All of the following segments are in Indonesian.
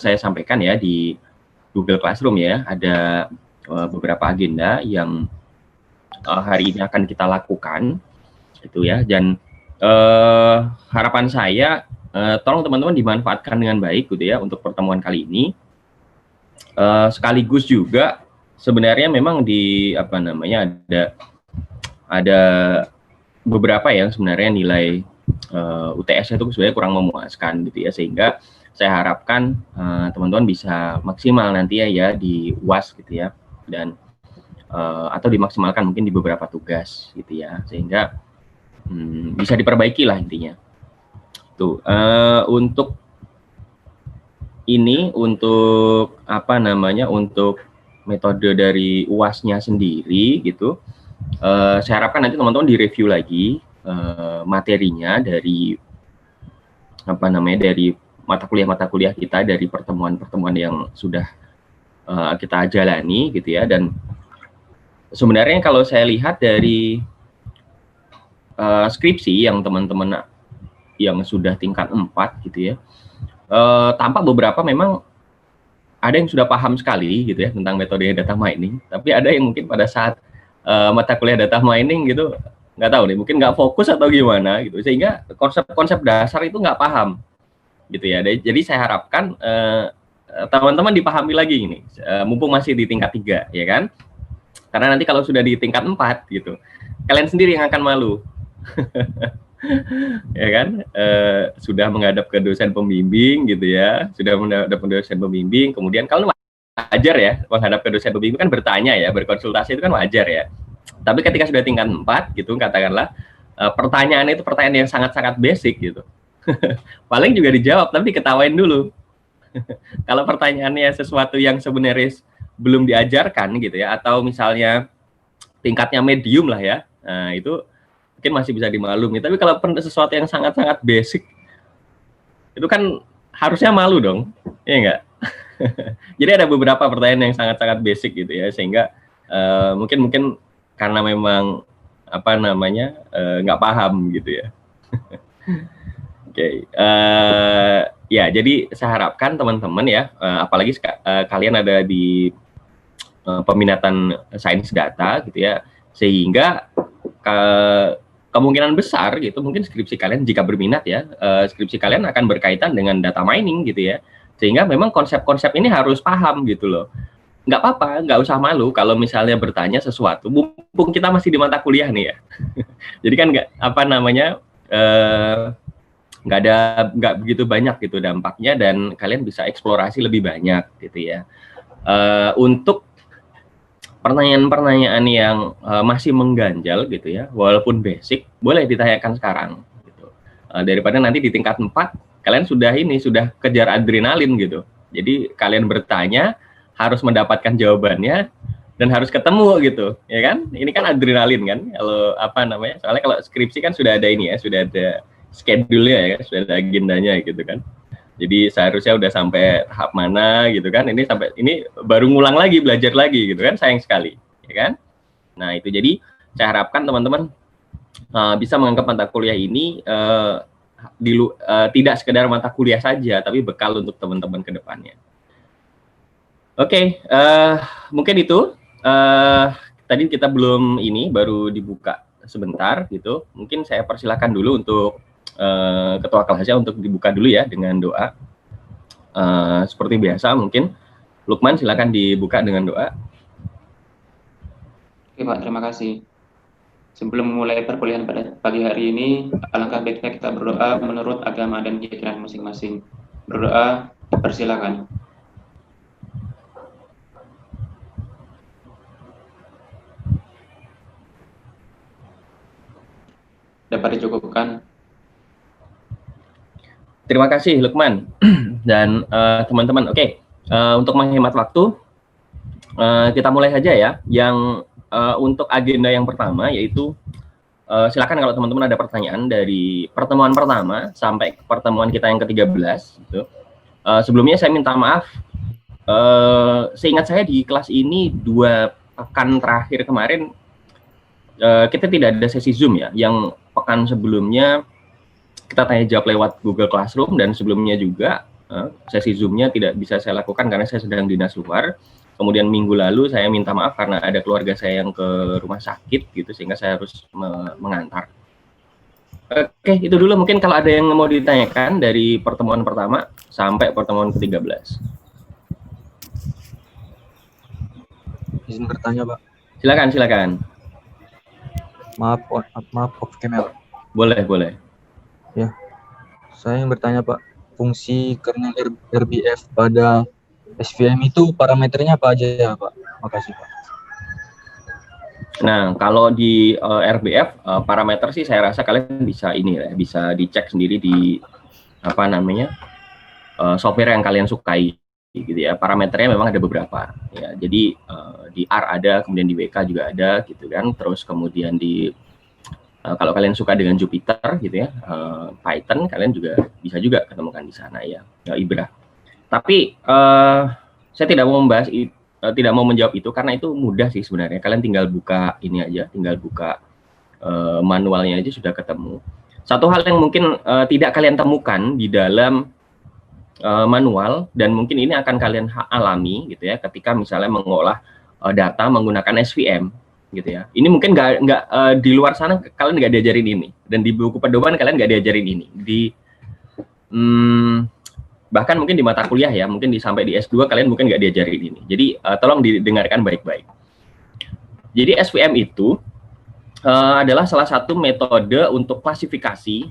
saya sampaikan ya di Google Classroom ya, ada beberapa agenda yang hari ini akan kita lakukan, gitu ya. Dan harapan saya, tolong teman-teman dimanfaatkan dengan baik, gitu ya, untuk pertemuan kali ini. Sekaligus juga sebenarnya memang di apa namanya ada beberapa yang sebenarnya nilai UTS itu sebenarnya kurang memuaskan, gitu ya, sehingga saya harapkan teman-teman bisa maksimal nanti ya di UAS, gitu ya, dan atau dimaksimalkan mungkin di beberapa tugas, gitu ya, sehingga bisa diperbaiki lah intinya. Tuh, untuk ini, untuk apa namanya, untuk metode dari UAS-nya sendiri gitu, saya harapkan nanti teman-teman direview lagi materinya dari apa namanya, dari mata kuliah kita, dari pertemuan-pertemuan yang sudah kita jalani, gitu ya. Dan sebenarnya kalau saya lihat dari skripsi yang teman-teman yang sudah tingkat 4 gitu ya, tampak beberapa memang ada yang sudah paham sekali gitu ya tentang metode data mining, tapi ada yang mungkin pada saat mata kuliah data mining gitu nggak tahu nih, mungkin nggak fokus atau gimana gitu, sehingga konsep-konsep dasar itu nggak paham gitu ya. Jadi saya harapkan teman-teman dipahami lagi ini, mumpung masih di tingkat 3 ya kan, karena nanti kalau sudah di tingkat 4 gitu, kalian sendiri yang akan malu. Ya kan, sudah menghadap ke dosen pembimbing gitu ya, sudah menghadap ke dosen pembimbing, kemudian kalau wajar ya menghadap ke dosen pembimbing kan, bertanya ya, berkonsultasi itu kan wajar ya. Tapi ketika sudah tingkat 4 gitu, katakanlah pertanyaan itu pertanyaan yang sangat-sangat basic gitu. Paling juga dijawab tapi diketawain dulu. Kalau pertanyaannya sesuatu yang sebenarnya belum diajarkan gitu ya, atau misalnya tingkatnya medium lah ya, nah itu mungkin masih bisa dimaklumi. Tapi kalau sesuatu yang sangat-sangat basic, itu kan harusnya malu dong, ya enggak? Jadi ada beberapa pertanyaan yang sangat-sangat basic gitu ya, sehingga mungkin karena memang apa namanya nggak paham gitu ya. Oke, ya jadi saya harapkan teman-teman ya, apalagi kalian ada di peminatan sains data gitu ya, sehingga kemungkinan besar gitu mungkin skripsi kalian, jika berminat ya, skripsi kalian akan berkaitan dengan data mining gitu ya, sehingga memang konsep-konsep ini harus paham gitu loh. Nggak apa-apa, nggak usah malu kalau misalnya bertanya sesuatu, mumpung kita masih di mata kuliah nih ya. Jadi kan nggak nggak begitu banyak gitu dampaknya, dan kalian bisa eksplorasi lebih banyak gitu ya. Untuk pertanyaan-pertanyaan yang masih mengganjal gitu ya, walaupun basic, boleh ditanyakan sekarang gitu. Daripada nanti di tingkat 4 kalian sudah kejar adrenalin gitu. Jadi kalian bertanya harus mendapatkan jawabannya dan harus ketemu gitu, ya kan? Ini kan adrenalin kan, kalau apa namanya? Soalnya kalau skripsi kan sudah ada ini ya, sudah ada schedule-nya ya, sudah ada agendanya gitu kan. Jadi seharusnya udah sampai tahap mana gitu kan, ini sampai ini baru ngulang lagi, belajar lagi gitu kan, sayang sekali, ya kan? Nah itu, jadi saya harapkan teman-teman bisa menganggap mata kuliah ini tidak sekedar mata kuliah saja, tapi bekal untuk teman-teman ke depannya. Oke, mungkin itu tadi kita belum ini, baru dibuka sebentar gitu. Mungkin saya persilakan dulu untuk ketua kelasnya untuk dibuka dulu ya dengan doa. Seperti biasa mungkin Lukman silakan dibuka dengan doa. Oke Pak, terima kasih. Sebelum memulai perkuliahan pada pagi hari ini, alangkah baiknya kita berdoa menurut agama dan keyakinan masing-masing. Berdoa, persilakan. Dapat dicukupkan. Terima kasih Lukman dan teman-teman. Oke, untuk menghemat waktu, kita mulai saja ya. Yang untuk agenda yang pertama yaitu silakan kalau teman-teman ada pertanyaan dari pertemuan pertama sampai pertemuan kita yang ke-13 gitu. Sebelumnya saya minta maaf, seingat saya di kelas ini 2 pekan terakhir kemarin kita tidak ada sesi Zoom ya. Yang pekan sebelumnya kita tanya jawab lewat Google Classroom, dan sebelumnya juga Sesi Zoom-nya tidak bisa saya lakukan karena saya sedang dinas luar. Kemudian minggu lalu saya minta maaf karena ada keluarga saya yang ke rumah sakit gitu, sehingga saya harus mengantar. Oke, itu dulu mungkin kalau ada yang mau ditanyakan dari pertemuan pertama sampai pertemuan ke-13. Izin bertanya, Pak. Silakan. Maaf off camera. Boleh. Ya, saya yang bertanya, Pak. Fungsi kernel RBF pada SVM itu parameternya apa aja ya, Pak? Makasih, Pak. Nah, kalau di RBF parameter sih saya rasa kalian bisa bisa dicek sendiri di software yang kalian sukai gitu ya. Parameternya memang ada beberapa ya. Jadi di R ada, kemudian di WK juga ada gitu kan. Terus kemudian di kalau kalian suka dengan Jupyter gitu ya, Python kalian juga bisa juga ketemukan di sana ya, Ibra. Tapi saya tidak mau membahas tidak mau menjawab itu karena itu mudah sih sebenarnya. Kalian tinggal buka ini aja, tinggal buka manualnya aja sudah ketemu. Satu hal yang mungkin tidak kalian temukan di dalam manual dan mungkin ini akan kalian alami gitu ya ketika misalnya mengolah data menggunakan SVM gitu ya. Ini mungkin nggak di luar sana kalian nggak diajarin ini, dan di buku pedoman kalian nggak diajarin ini. Bahkan mungkin di mata kuliah ya, mungkin sampai di S2 kalian mungkin nggak diajarin ini. Jadi tolong didengarkan baik-baik. Jadi SVM itu adalah salah satu metode untuk klasifikasi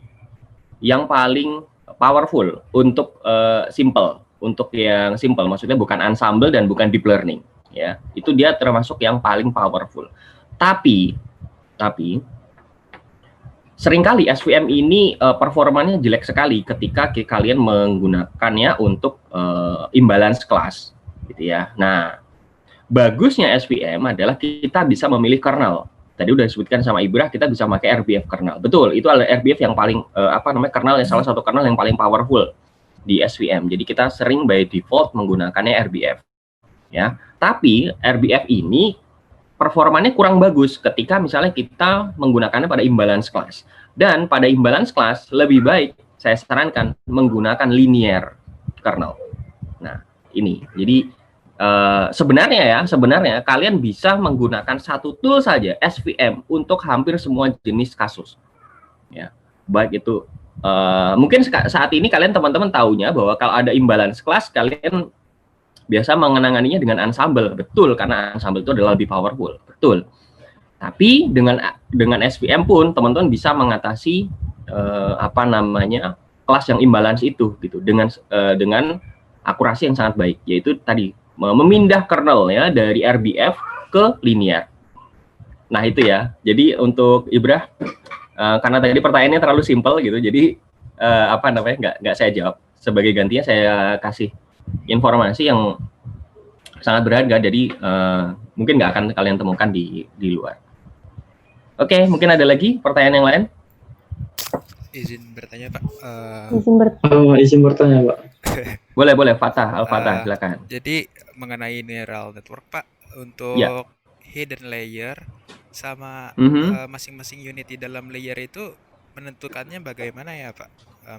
yang paling powerful untuk untuk yang simple, maksudnya bukan ensemble dan bukan deep learning ya. Itu dia termasuk yang paling powerful. Tapi seringkali SVM ini performanya jelek sekali ketika kalian menggunakannya untuk imbalance class gitu ya. Nah, bagusnya SVM adalah kita bisa memilih kernel. Tadi udah disebutkan sama Ibra, kita bisa pakai RBF kernel. Betul, itu adalah RBF yang paling kernel yang salah satu kernel yang paling powerful di SVM. Jadi kita sering by default menggunakannya RBF. Ya, tapi RBF ini performanya kurang bagus ketika misalnya kita menggunakannya pada imbalance class. Dan pada imbalance class lebih baik saya sarankan menggunakan linear kernel. Nah, ini. Jadi sebenarnya kalian bisa menggunakan satu tool saja SVM untuk hampir semua jenis kasus ya, baik itu mungkin saat ini kalian teman-teman tahunya bahwa kalau ada imbalance class kalian biasa mengenanganinya dengan ensemble, betul, karena ensemble itu adalah lebih powerful, betul. Tapi dengan SVM pun teman-teman bisa mengatasi kelas yang imbalance itu gitu dengan akurasi yang sangat baik, yaitu tadi memindah kernel ya dari RBF ke linear. Nah itu ya. Jadi untuk Ibra, karena tadi pertanyaannya terlalu simpel gitu, jadi nggak saya jawab. Sebagai gantinya saya kasih informasi yang sangat berharga. Jadi mungkin nggak akan kalian temukan di luar. Oke, mungkin ada lagi pertanyaan yang lain? Izin bertanya, Pak. Izin bertanya, Pak. Boleh, Al-Fatah, silakan. Jadi mengenai neural network, Pak, untuk hidden layer sama masing-masing unit di dalam layer itu menentukannya bagaimana ya, Pak?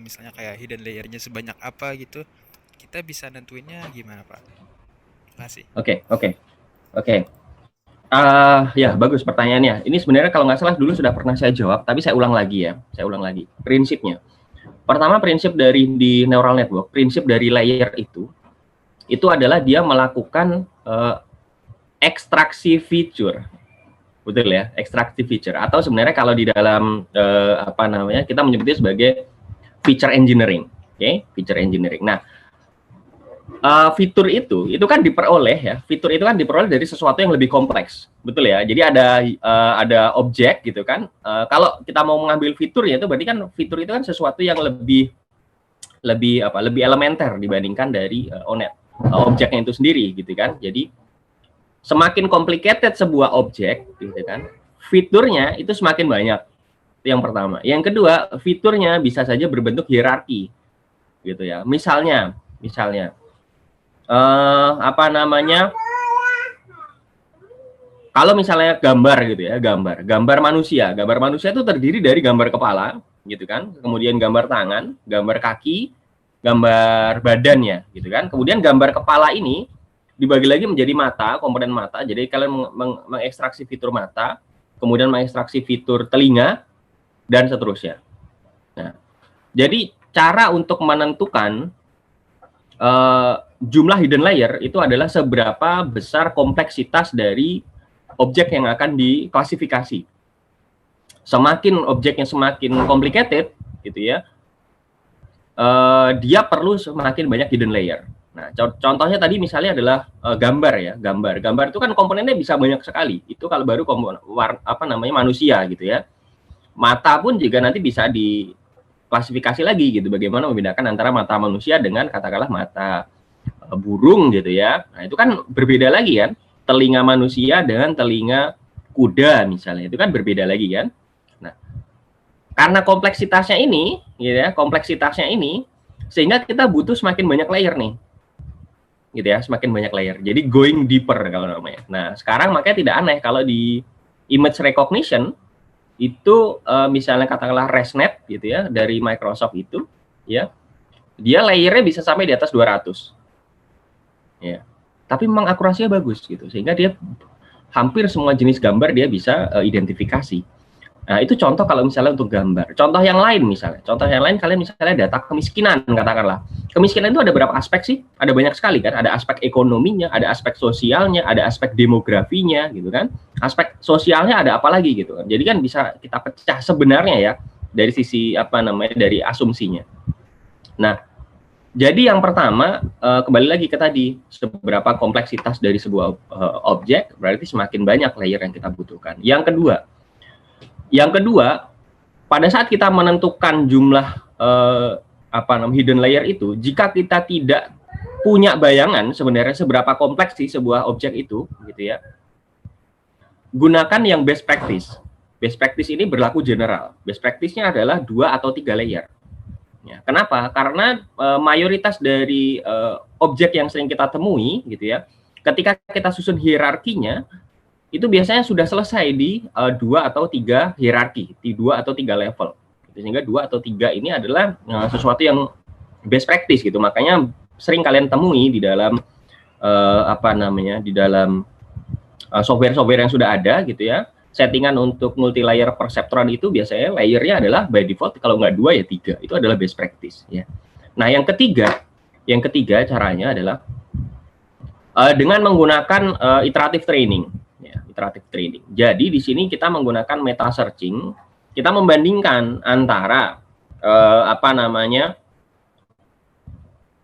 Misalnya kayak hidden layernya sebanyak apa gitu, kita bisa nentuinnya gimana, Pak? Terima kasih. Oke. Ya, bagus pertanyaannya. Ini sebenarnya kalau nggak salah dulu sudah pernah saya jawab, tapi saya ulang lagi ya. Prinsipnya. Pertama, prinsip di neural network, prinsip dari layer itu adalah dia melakukan ekstraksi feature. Betul ya, ekstraksi feature. Atau sebenarnya kalau di dalam kita menyebutnya sebagai feature engineering. Oke, feature engineering. Nah, fitur itu kan diperoleh dari sesuatu yang lebih kompleks, betul ya. Jadi ada objek gitu kan. Kalau kita mau mengambil fiturnya itu berarti kan fitur itu kan sesuatu yang lebih elementer dibandingkan dari objeknya itu sendiri gitu kan. Jadi semakin complicated sebuah objek gitu kan, fiturnya itu semakin banyak. Itu yang pertama. Yang kedua, fiturnya bisa saja berbentuk hierarki gitu ya. Misalnya kalau misalnya gambar gitu ya, gambar manusia itu terdiri dari gambar kepala gitu kan, kemudian gambar tangan, gambar kaki, gambar badannya gitu kan. Kemudian gambar kepala ini dibagi lagi menjadi mata, komponen mata. Jadi kalian mengekstraksi fitur mata, kemudian mengekstraksi fitur telinga dan seterusnya. Nah, jadi cara untuk menentukan jumlah hidden layer itu adalah seberapa besar kompleksitas dari objek yang akan diklasifikasi. Semakin objeknya semakin complicated, gitu ya, dia perlu semakin banyak hidden layer. Nah, contohnya tadi misalnya adalah gambar ya, gambar itu kan komponennya bisa banyak sekali. Itu kalau baru manusia gitu ya. Mata pun juga nanti bisa diklasifikasi lagi gitu. Bagaimana membedakan antara mata manusia dengan katakanlah mata burung gitu ya. Nah, itu kan berbeda lagi kan. Telinga manusia dengan telinga kuda misalnya, itu kan berbeda lagi kan. Nah, karena kompleksitasnya ini, gitu ya, sehingga kita butuh semakin banyak layer nih, gitu ya, semakin banyak layer. Jadi going deeper kalau namanya. Nah, sekarang makanya tidak aneh kalau di image recognition itu misalnya katakanlah ResNet gitu ya dari Microsoft itu, ya, dia layernya bisa sampai di atas 200, ya. Tapi memang akurasinya bagus gitu, sehingga dia hampir semua jenis gambar dia bisa identifikasi. Nah, itu contoh kalau misalnya untuk gambar. Contoh yang lain kalian misalnya data kemiskinan katakanlah. Kemiskinan itu ada berapa aspek sih? Ada banyak sekali kan. Ada aspek ekonominya, ada aspek sosialnya, ada aspek demografinya gitu kan. Aspek sosialnya ada apa lagi gitu kan. Jadi kan bisa kita pecah sebenarnya ya dari sisi dari asumsinya. Nah, jadi yang pertama kembali lagi ke tadi, seberapa kompleksitas dari sebuah objek berarti semakin banyak layer yang kita butuhkan. Yang kedua, pada saat kita menentukan jumlah hidden layer itu, jika kita tidak punya bayangan sebenarnya seberapa kompleks sih sebuah objek itu, gitu ya, gunakan yang best practice. Best practice ini berlaku general. Best practice-nya adalah 2 atau 3 layer. Ya, kenapa? Karena mayoritas dari objek yang sering kita temui, gitu ya, ketika kita susun hierarkinya, itu biasanya sudah selesai di 2 atau 3 hierarki, di 2 atau 3 level. Sehingga 2 atau 3 ini adalah sesuatu yang best practice gitu. Makanya sering kalian temui di dalam di dalam software-software yang sudah ada gitu ya. Settingan untuk multi layer perceptron itu biasanya layernya adalah by default kalau nggak 2 ya 3. Itu adalah best practice ya. Nah, yang ketiga caranya adalah dengan menggunakan iterative training. Iterative training. Jadi di sini kita menggunakan meta searching, kita membandingkan antara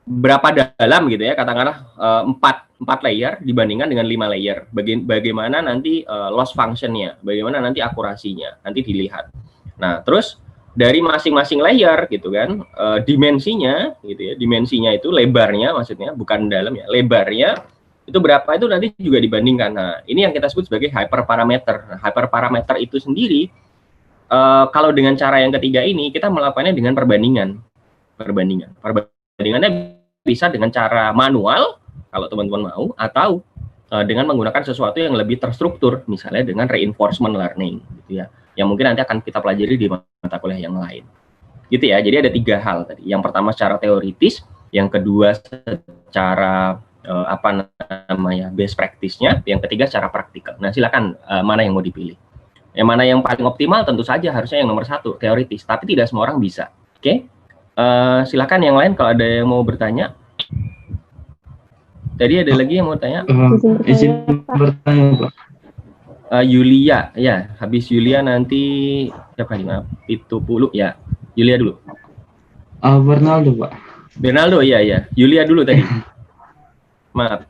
berapa dalam gitu ya, katakanlah 4 layer dibandingkan dengan 5 layer. Bagaimana nanti loss function-nya, bagaimana nanti akurasinya, nanti dilihat. Nah, terus dari masing-masing layer gitu kan, dimensinya gitu ya, dimensinya itu lebarnya maksudnya, bukan dalam ya, lebarnya itu berapa itu nanti juga dibandingkan. Nah, ini yang kita sebut sebagai hyperparameter. Nah, hyperparameter itu sendiri kalau dengan cara yang ketiga ini kita melakukannya dengan perbandingan. Perbandingannya bisa dengan cara manual kalau teman-teman mau, atau dengan menggunakan sesuatu yang lebih terstruktur, misalnya dengan reinforcement learning gitu ya. Yang mungkin nanti akan kita pelajari di mata kuliah yang lain. Gitu ya. Jadi ada 3 hal tadi. Yang pertama secara teoritis, yang kedua secara best practice-nya, yang ketiga secara praktikal. Nah, silakan mana yang mau dipilih. Yang mana yang paling optimal tentu saja harusnya yang nomor 1, teoritis, tapi tidak semua orang bisa. Oke? Silakan yang lain kalau ada yang mau bertanya. Tadi ada lagi yang mau tanya? Izin bertanya, Pak. Yulia, ya. Habis Yulia nanti siapa nih? Itu puluh ya. Yulia dulu. Bernaldo, Pak. Bernaldo, ya. Yulia dulu tadi. Maaf.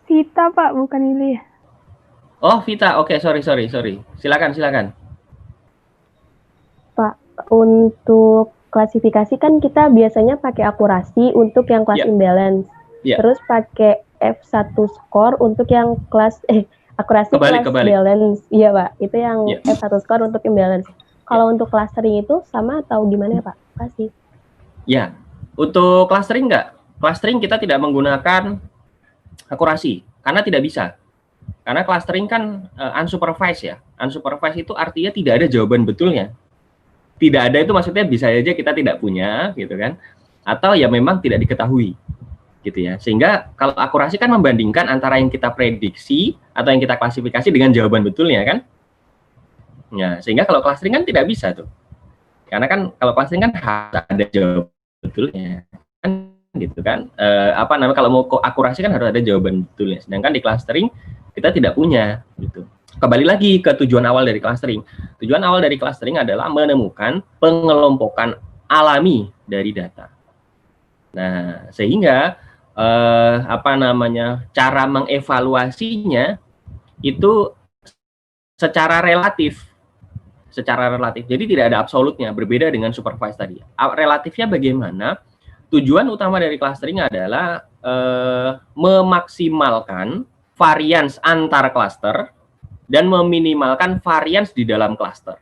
Vita, Pak, bukan Yulia. Oh, Vita. Oke, sorry. Silakan. Pak, untuk klasifikasi kan kita biasanya pakai akurasi untuk yang kelas imbalance. Terus pakai F1 score untuk yang kelas akurasi kelas balance. Iya, Pak. Itu yang F1 score untuk imbalance. Kalau untuk clustering itu sama atau gimana ya, Pak? Kasih. Ya, untuk clustering enggak. Clustering kita tidak menggunakan akurasi, karena tidak bisa. Karena clustering kan unsupervised ya. Unsupervised itu artinya tidak ada jawaban betulnya. tidak ada itu maksudnya bisa aja kita tidak punya gitu kan, atau ya memang tidak diketahui gitu ya. Sehingga kalau akurasi kan membandingkan antara yang kita prediksi atau yang kita klasifikasi dengan jawaban betulnya kan. Ya, sehingga kalau clustering kan tidak bisa tuh. Karena kan kalau clustering kan harus ada jawaban betulnya kan gitu kan. Kalau mau akurasi kan harus ada jawaban betulnya. Sedangkan di clustering kita tidak punya gitu. Kembali lagi ke tujuan awal dari clustering. Tujuan awal dari clustering adalah menemukan pengelompokan alami dari data. Nah, sehingga cara mengevaluasinya itu secara relatif. Jadi tidak ada absolutnya, berbeda dengan supervised tadi. Relatifnya bagaimana? Tujuan utama dari clustering adalah memaksimalkan varians antar cluster dan meminimalkan varians di dalam cluster.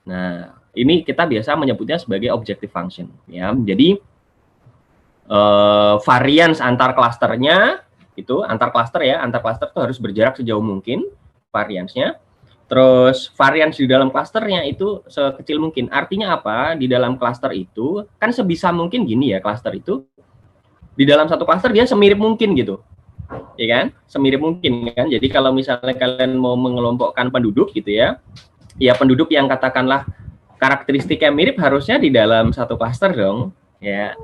Nah, ini kita biasa menyebutnya sebagai objective function. Ya, jadi varians antar clusternya itu antar cluster itu harus berjarak sejauh mungkin variansnya. Terus varians di dalam klasternya itu sekecil mungkin. Artinya apa? Di dalam klaster itu kan sebisa mungkin gini ya, klaster itu di dalam satu klaster dia semirip mungkin gitu. Ya kan? Semirip mungkin kan. Jadi kalau misalnya kalian mau mengelompokkan penduduk gitu ya penduduk yang katakanlah karakteristiknya mirip harusnya di dalam satu klaster dong, ya.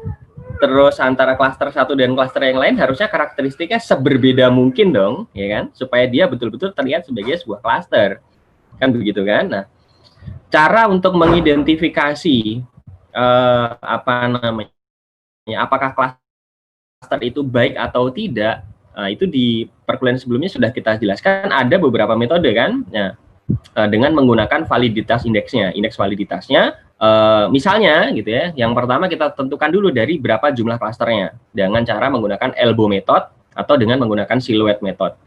Terus antara klaster satu dan klaster yang lain harusnya karakteristiknya seberbeda mungkin dong, ya kan? Supaya dia betul-betul terlihat sebagai sebuah klaster. Kan begitu kan? Nah, cara untuk mengidentifikasi apakah klaster itu baik atau tidak, itu di perkuliahan sebelumnya sudah kita jelaskan ada beberapa metode kan. Nah, dengan menggunakan validitas indeksnya, indeks validitasnya, misalnya gitu ya, yang pertama kita tentukan dulu dari berapa jumlah klasternya dengan cara menggunakan elbow method atau dengan menggunakan silhouette method,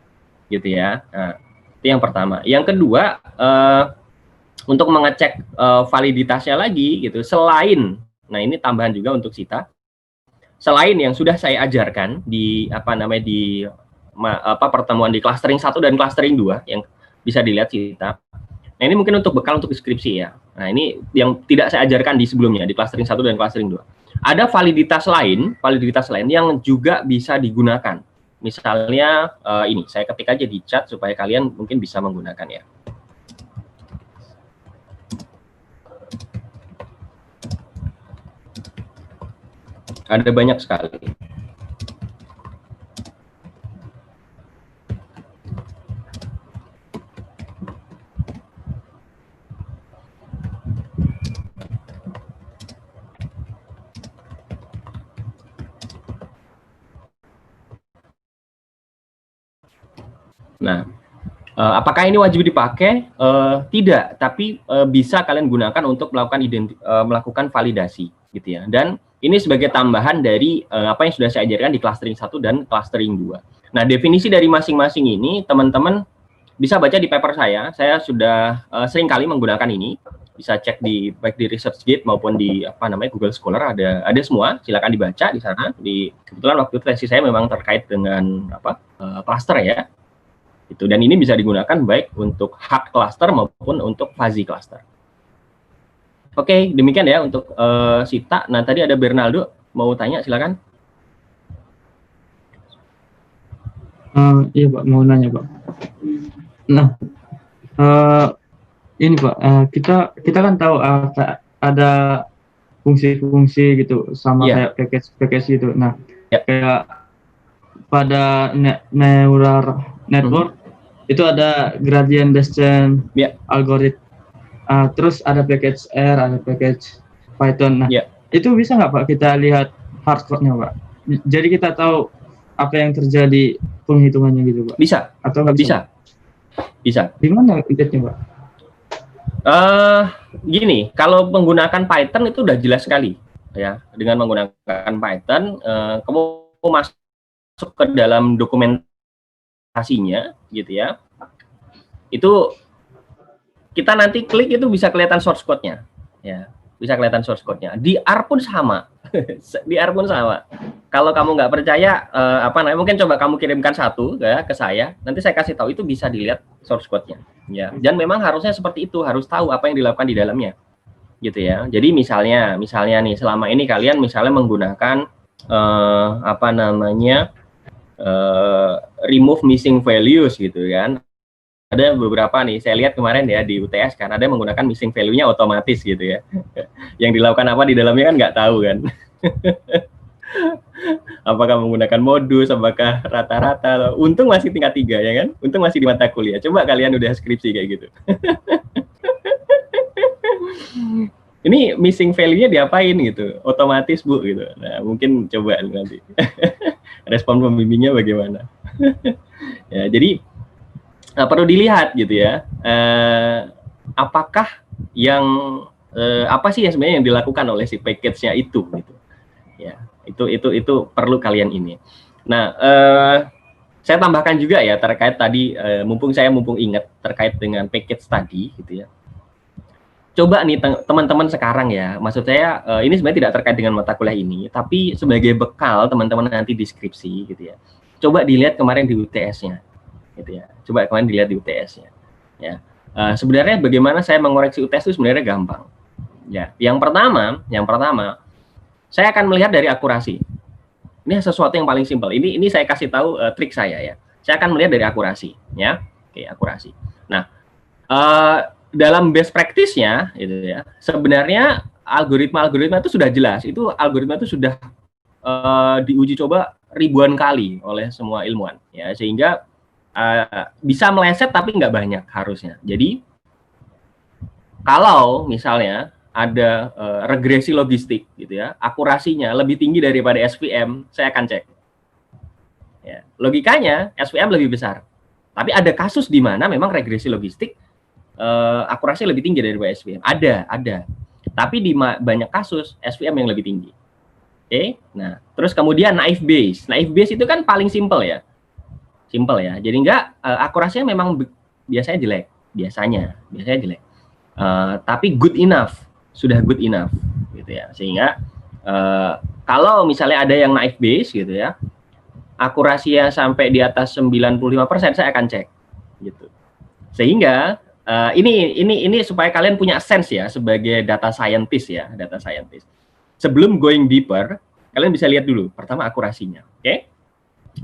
gitu ya. Nah, itu yang pertama. Yang kedua, untuk mengecek validitasnya lagi gitu, selain, nah ini tambahan juga untuk Sita, selain yang sudah saya ajarkan di pertemuan di clustering 1 dan clustering 2 yang bisa dilihat Sita. Nah, ini mungkin untuk bekal untuk skripsi ya. Nah, ini yang tidak saya ajarkan di sebelumnya di clustering 1 dan clustering 2. Ada validitas lain yang juga bisa digunakan. Misalnya ini, saya ketik aja di chat supaya kalian mungkin bisa menggunakan ya. Ada banyak sekali. Nah, apakah ini wajib dipakai? Tidak, tapi bisa kalian gunakan untuk melakukan validasi, gitu ya. Dan ini sebagai tambahan dari apa yang sudah saya ajarkan di clustering 1 dan clustering 2. Nah, definisi dari masing-masing ini teman-teman bisa baca di paper saya. Saya sudah sering kali menggunakan ini. Bisa cek baik di ResearchGate maupun di Google Scholar, ada semua. Silakan dibaca di sana. Kebetulan waktu itu tesis saya memang terkait dengan cluster ya. Dan ini bisa digunakan baik untuk hard cluster maupun untuk fuzzy cluster. Oke, demikian ya untuk Sita. Nah, tadi ada Bernaldo mau tanya, silakan. Iya Pak, mau nanya Pak. Nah, ini Pak, kita kan tahu ada fungsi-fungsi gitu sama kayak package gitu. Nah, kayak pada neural network itu ada gradient descent algorithm, terus ada package R, ada package Python. Nah, itu bisa nggak Pak kita lihat hardcode-nya Pak? Jadi kita tahu apa yang terjadi penghitungannya gitu Pak? Bisa. Atau nggak bisa? Bisa. Di mana lihatnya Pak? Gini, kalau menggunakan Python itu udah jelas sekali ya. Dengan menggunakan Python, kamu masuk ke dalam dokumentasinya gitu ya, itu kita nanti klik itu bisa kelihatan source code-nya ya, bisa kelihatan source code-nya. Di R pun sama. Di R pun sama. Kalau kamu nggak percaya mungkin coba kamu kirimkan satu ya ke saya, nanti saya kasih tahu, itu bisa dilihat source code-nya ya. Dan memang harusnya seperti itu, harus tahu apa yang dilakukan di dalamnya gitu ya. Jadi misalnya nih selama ini kalian misalnya menggunakan remove missing values gitu kan. Ada beberapa nih, saya lihat kemarin ya di UTS kan ada yang menggunakan missing value-nya otomatis gitu ya. Yang dilakukan apa di dalamnya kan nggak tahu kan. Apakah menggunakan modus, apakah rata-rata, untung masih tingkat 3 ya kan, untung masih di mata kuliah. Coba kalian udah skripsi kayak gitu. Ini missing value-nya diapain gitu, otomatis Bu gitu. Nah mungkin coba nanti respon pembimbingnya bagaimana. Ya, jadi perlu dilihat gitu ya, apakah yang apa sih yang sebenarnya yang dilakukan oleh si package-nya itu gitu. Ya, itu perlu kalian ini. Nah, saya tambahkan juga ya terkait tadi, mumpung ingat terkait dengan package tadi gitu ya. Coba nih teman-teman sekarang ya, maksud saya ini sebenarnya tidak terkait dengan mata kuliah ini, tapi sebagai bekal teman-teman nanti di skripsi gitu ya. Coba dilihat kemarin di UTS-nya, gitu ya. Coba kemarin dilihat di UTS-nya. Ya, sebenarnya bagaimana saya mengoreksi UTS itu sebenarnya gampang. Ya, yang pertama, saya akan melihat dari akurasi. Ini sesuatu yang paling simpel. Ini saya kasih tahu trik saya ya. Saya akan melihat dari akurasi, ya. Oke, akurasi. Nah, dalam best practice-nya gitu ya, sebenarnya algoritma itu sudah jelas. Itu algoritma itu sudah diuji coba ribuan kali oleh semua ilmuwan ya, sehingga bisa meleset tapi nggak banyak harusnya. Jadi kalau misalnya ada regresi logistik gitu ya, akurasinya lebih tinggi daripada SVM, saya akan cek. Ya, logikanya SVM lebih besar. Tapi ada kasus di mana memang regresi logistik akurasi lebih tinggi daripada SVM. Ada. Tapi di banyak kasus SVM yang lebih tinggi. Oke. Nah, terus kemudian naive Bayes. Naive Bayes itu kan paling simple ya. Jadi akurasinya memang biasanya jelek. Biasanya jelek. Tapi good enough. Sudah good enough gitu ya. Sehingga kalau misalnya ada yang naive Bayes gitu ya, akurasinya sampai di atas 95%, saya akan cek gitu. Sehingga ini supaya kalian punya sense ya sebagai data scientist. Sebelum going deeper, kalian bisa lihat dulu pertama akurasinya, oke?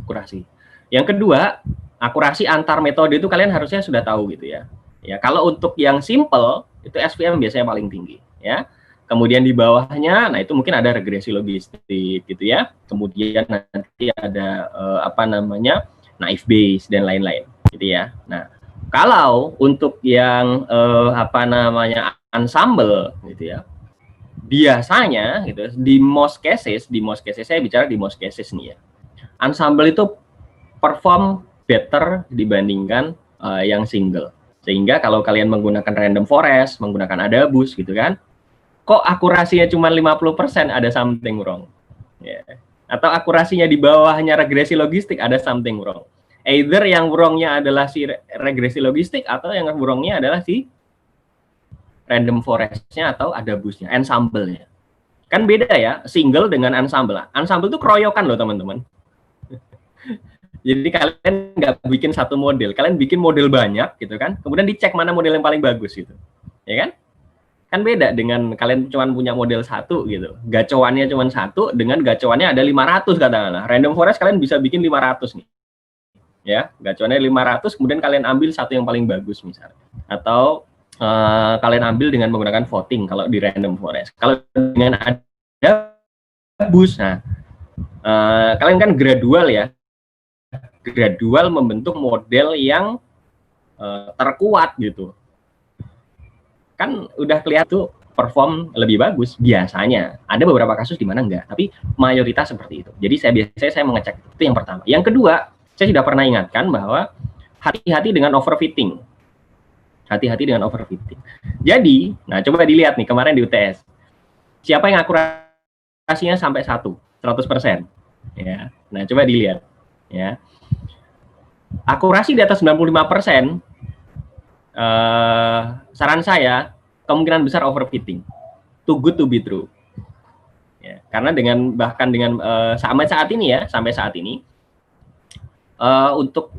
Akurasi. Yang kedua, akurasi antar metode itu kalian harusnya sudah tahu gitu ya. Ya, kalau untuk yang simple itu SVM biasanya paling tinggi ya. Kemudian di bawahnya, nah itu mungkin ada regresi logistik gitu ya. Kemudian nanti ada naive Bayes dan lain-lain gitu ya. Nah, kalau untuk yang ensemble gitu ya, biasanya gitu di most cases saya bicara di most cases nih ya, ensemble itu perform better dibandingkan yang single. Sehingga kalau kalian menggunakan random forest, menggunakan adabus gitu kan, kok akurasinya cuma 50%, ada something wrong. Yeah. Atau akurasinya di bawahnya regresi logistik, ada something wrong. Either yang wrong-nya adalah si regresi logistik atau yang wrong-nya adalah si random forest-nya atau adabusnya, ensemble-nya. Kan beda ya, single dengan ensemble. Ensemble itu keroyokan loh teman-teman. Jadi kalian nggak bikin satu model, kalian bikin model banyak gitu kan, kemudian dicek mana model yang paling bagus gitu. Ya kan? Kan beda dengan kalian cuma punya model satu gitu. Gacoannya cuma satu, dengan gacoannya ada 500 katakanlah. Random forest kalian bisa bikin 500 nih. Ya, gacoannya 500, kemudian kalian ambil satu yang paling bagus misalnya. Atau kalian ambil dengan menggunakan voting kalau di random forest. Kalau dengan adabus, nah kalian kan gradual ya. Gradual membentuk model yang terkuat gitu. Kan udah kelihatan tuh perform lebih bagus biasanya. Ada beberapa kasus di mana enggak, tapi mayoritas seperti itu. Jadi saya mengecek itu yang pertama. Yang kedua, saya sudah pernah ingatkan bahwa hati-hati dengan overfitting. Jadi, nah coba dilihat nih kemarin di UTS. Siapa yang akurasinya sampai 100%. Ya. Nah, coba dilihat ya. Akurasi di atas 95%, saran saya kemungkinan besar overfitting. Too good to be true. Ya, karena bahkan dengan sampai saat ini untuk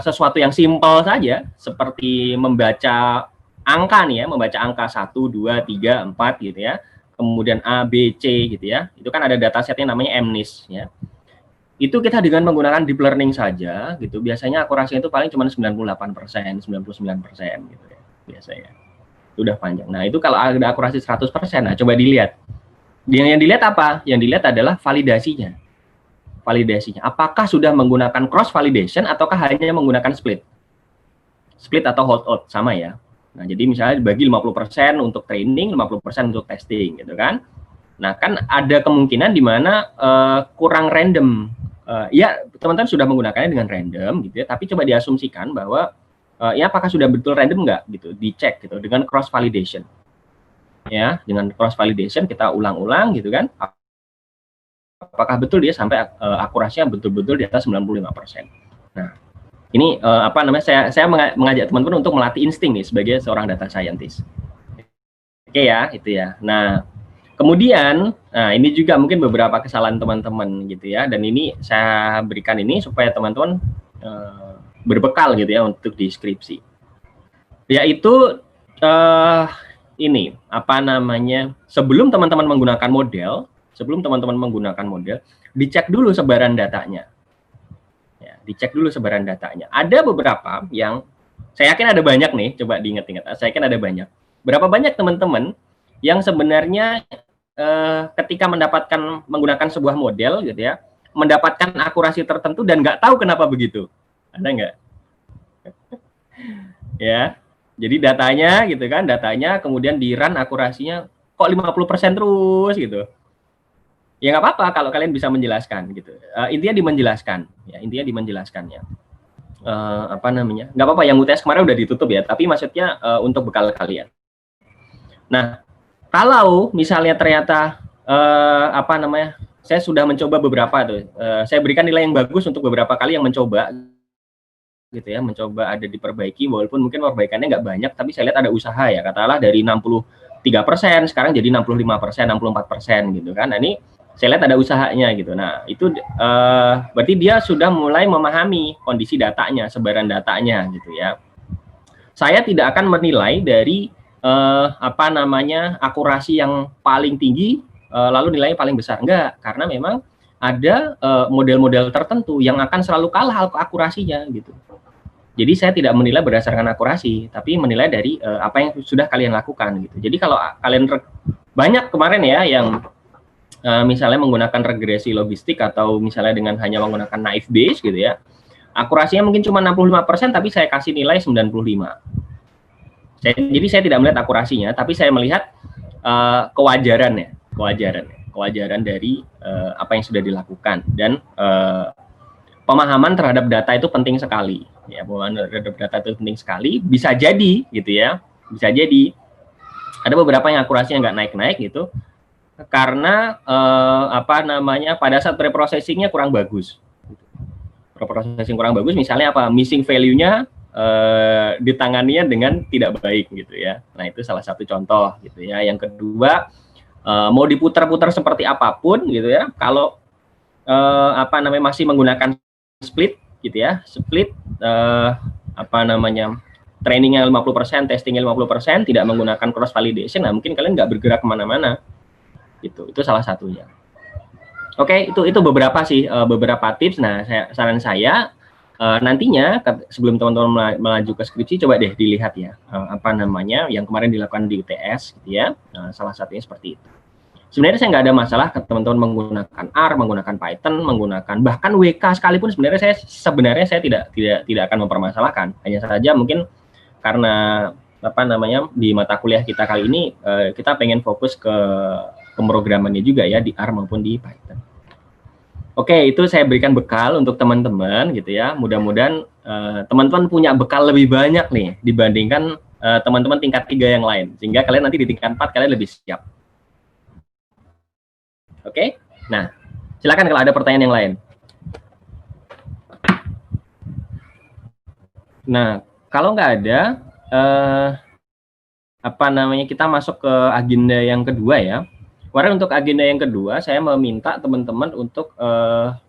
sesuatu yang simpel saja seperti membaca angka nih ya, membaca angka 1, 2, 3, 4 gitu ya. Kemudian A, B, C gitu ya. Itu kan ada datasetnya namanya MNIST ya. Itu kita dengan menggunakan deep learning saja gitu, biasanya akurasinya itu paling cuma 98%, 99% gitu ya, biasanya. Itu udah panjang. Nah, itu kalau ada akurasi 100%, nah coba dilihat. Yang dilihat apa? Yang dilihat adalah validasinya. Validasinya. Apakah sudah menggunakan cross validation ataukah hanya menggunakan split? Split atau holdout, sama ya. Nah, jadi misalnya dibagi 50% untuk training, 50% untuk testing gitu kan. Nah, kan ada kemungkinan di mana kurang random. Ya, teman-teman sudah menggunakannya dengan random gitu ya, tapi coba diasumsikan bahwa ya apakah sudah betul random nggak gitu, dicek gitu dengan cross validation. Ya, dengan cross validation kita ulang-ulang gitu kan. Apakah betul dia sampai akurasinya betul-betul di atas 95%. Nah, ini apa namanya, saya mengajak teman-teman untuk melatih insting nih sebagai seorang data scientist. Oke ya, itu ya. Nah, kemudian, nah ini juga mungkin beberapa kesalahan teman-teman gitu ya, dan ini saya berikan ini supaya teman-teman berbekal gitu ya untuk deskripsi. Yaitu ini apa namanya, sebelum teman-teman menggunakan model, dicek dulu sebaran datanya. Ya, dicek dulu sebaran datanya. Ada beberapa yang saya yakin ada banyak nih, coba diingat-ingat. Saya yakin ada banyak. Berapa banyak teman-teman yang sebenarnya ketika menggunakan sebuah model gitu ya, mendapatkan akurasi tertentu dan nggak tahu kenapa begitu? Ada nggak? Ya, jadi datanya gitu kan, kemudian di run akurasinya kok 50% terus gitu. Ya nggak apa-apa kalau kalian bisa menjelaskan gitu. Intinya dimenjelaskan, ya intinya dimenjelaskannya. Apa namanya? Nggak apa-apa, yang UTS kemarin udah ditutup ya, tapi maksudnya untuk bekal kalian. Nah, kalau misalnya ternyata apa namanya, saya sudah mencoba beberapa tuh, saya berikan nilai yang bagus untuk beberapa kali yang mencoba, gitu ya, mencoba ada diperbaiki, walaupun mungkin perbaikannya nggak banyak, tapi saya lihat ada usaha ya, katakanlah dari 63% sekarang jadi 65%, 64% gitu kan. Nah, ini saya lihat ada usahanya gitu. Nah, itu berarti dia sudah mulai memahami kondisi datanya, sebaran datanya gitu ya. Saya tidak akan menilai dari apa namanya, akurasi yang paling tinggi lalu nilainya paling besar, enggak, karena memang ada model-model tertentu yang akan selalu kalah akurasinya gitu. Jadi saya tidak menilai berdasarkan akurasi, tapi menilai dari apa yang sudah kalian lakukan gitu. Jadi kalau kalian banyak kemarin ya yang misalnya menggunakan regresi logistik atau misalnya dengan hanya menggunakan naive Bayes gitu ya, akurasinya mungkin cuma 65%, tapi saya kasih nilai 95. Jadi saya tidak melihat akurasinya, tapi saya melihat kewajaran dari apa yang sudah dilakukan, dan pemahaman terhadap data itu penting sekali. Ya, pemahaman terhadap data itu penting sekali. Bisa jadi gitu ya, bisa jadi ada beberapa yang akurasinya nggak naik-naik gitu, karena apa namanya, pada saat preprocessingnya kurang bagus. Preprocessing kurang bagus, misalnya apa, missing value-nya ditanganinya dengan tidak baik gitu ya. Nah, itu salah satu contoh gitu ya. Yang kedua, mau diputar-putar seperti apapun gitu ya, kalau apa namanya masih menggunakan split gitu ya, split apa namanya, trainingnya 50%, testingnya 50%, tidak menggunakan cross validation, nah mungkin kalian nggak bergerak kemana-mana gitu. Itu salah satunya. Oke, itu beberapa sih, beberapa tips. Nah, saran saya nantinya sebelum teman-teman melaju ke skripsi, coba deh dilihat ya apa namanya yang kemarin dilakukan di UTS gitu ya. Salah satunya seperti itu. Sebenarnya saya nggak ada masalah ke teman-teman menggunakan R, menggunakan Python, menggunakan bahkan WK sekalipun, sebenarnya saya tidak akan mempermasalahkan. Hanya saja mungkin karena apa namanya, di mata kuliah kita kali ini kita pengen fokus ke pemrogramannya juga ya, di R maupun di Python. Oke, itu saya berikan bekal untuk teman-teman gitu ya. Mudah-mudahan teman-teman punya bekal lebih banyak nih dibandingkan teman-teman tingkat 3 yang lain, sehingga kalian nanti di tingkat 4 kalian lebih siap. Oke, nah silakan kalau ada pertanyaan yang lain. Nah, kalau nggak ada, apa namanya, kita masuk ke agenda yang kedua ya. Kemarin untuk agenda yang kedua, saya meminta teman-teman untuk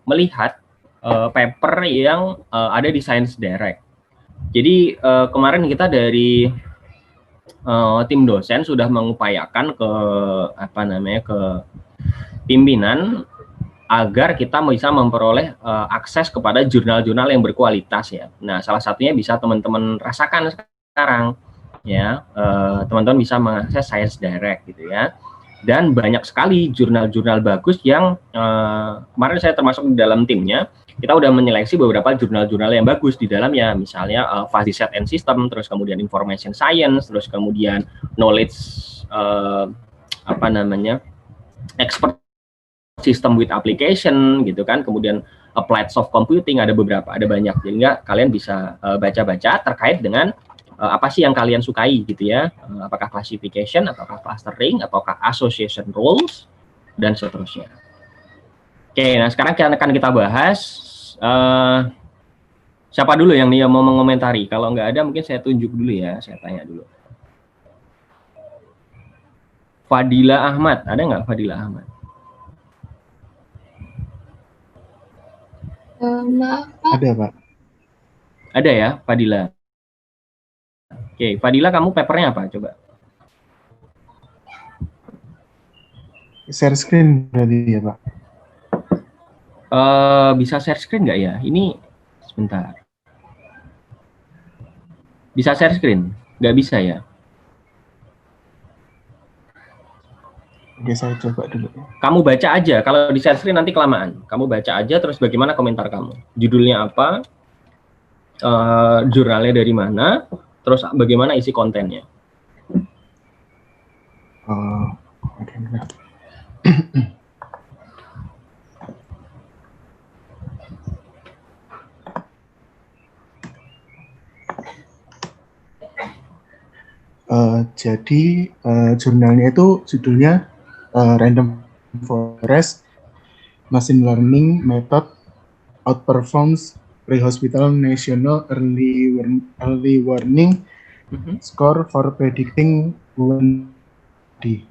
melihat paper yang ada di Science Direct. Jadi kemarin kita dari tim dosen sudah mengupayakan ke ke pimpinan agar kita bisa memperoleh akses kepada jurnal-jurnal yang berkualitas ya. Nah, salah satunya bisa teman-teman rasakan sekarang ya, teman-teman bisa mengakses Science Direct gitu ya. Dan banyak sekali jurnal-jurnal bagus yang kemarin saya termasuk di dalam timnya. Kita udah menyeleksi beberapa jurnal-jurnal yang bagus di dalamnya, misalnya Fuzzy Set and System, terus kemudian Information Science, terus kemudian Knowledge Expert System with Application gitu kan, kemudian Applied Soft Computing, ada banyak. Jadi kalian bisa baca-baca terkait dengan apa sih yang kalian sukai gitu ya, apakah classification, apakah clustering, apakah association rules, dan seterusnya. Oke, nah sekarang akan kita bahas siapa dulu yang mau mengomentari. Kalau nggak ada mungkin saya tunjuk dulu ya, saya tanya dulu. Fadila Ahmad, ada nggak Fadila Ahmad? Maaf, Pak. Ada, Pak. Ada ya, Fadila. Oke, Fadila, kamu papernya apa? Coba. Share screen berarti ya, Pak? Bisa share screen nggak ya? Ini sebentar. Bisa share screen? Nggak bisa ya? Oke, saya coba dulu. Kamu baca aja. Kalau di share screen nanti kelamaan. Kamu baca aja, terus bagaimana komentar kamu? Judulnya apa? Jurnalnya dari mana? Terus bagaimana isi kontennya? Oke, benar. Jadi jurnalnya itu judulnya Random Forest Machine Learning Method Outperforms Pre-Hospital National Early Warning Score for Predicting WND.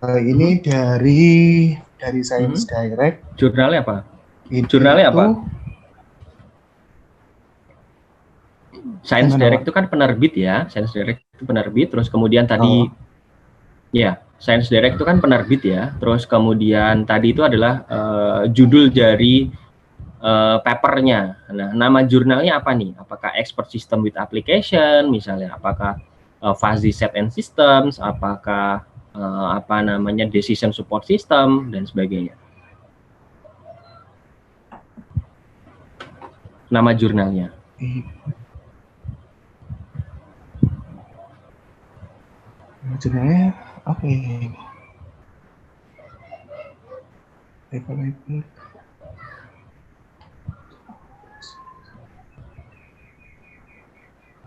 Ini dari Science Direct. Jurnalnya apa? Jurnalnya apa? Science Direct itu kan penerbit ya. Science Direct itu penerbit. Terus kemudian tadi ya, Science Direct itu kan penerbit ya. Terus kemudian tadi itu adalah judul dari papernya. Nah, nama jurnalnya apa nih? Apakah Expert System with Application misalnya? Apakah Fuzzy Set and Systems? Apakah Decision Support System dan sebagainya? Nama jurnalnya. Jurnalnya apa ya?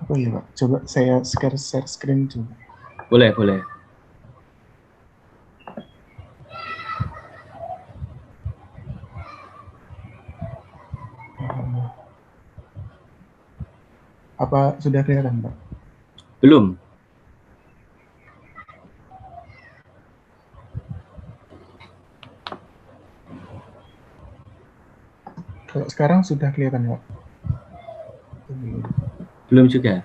Apa ya, Pak? Coba saya share screen coba. Boleh. Apa sudah kelihatan, Pak? Belum. Kalau sekarang sudah kelihatan, Pak? Belum juga.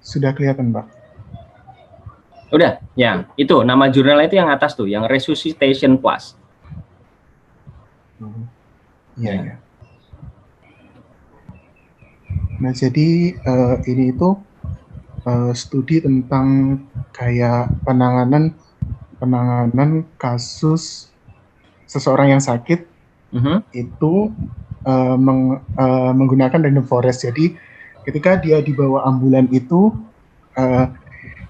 Sudah kelihatan, Pak? Udah, ya. Itu nama jurnalnya itu yang atas tuh, yang Resuscitation Plus. Iya. Nah, jadi ini itu studi tentang kayak penanganan kasus seseorang yang sakit itu menggunakan random forest. Jadi ketika dia dibawa ambulan itu,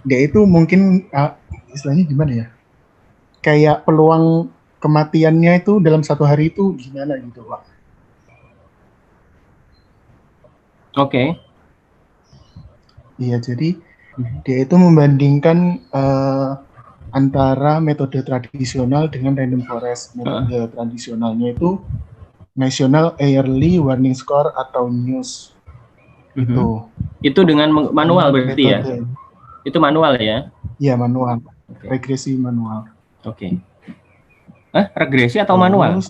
dia itu mungkin istilahnya gimana ya? Kayak peluang kematiannya itu dalam 1 hari itu gimana gitu, Pak? Oke. Iya, jadi dia itu membandingkan antara metode tradisional dengan random forest. Metode tradisionalnya itu National Early Warning Score atau NEWS. Itu dengan manual berarti ya? Itu manual ya? Iya, manual. Regresi manual. Oke. Regresi atau manual?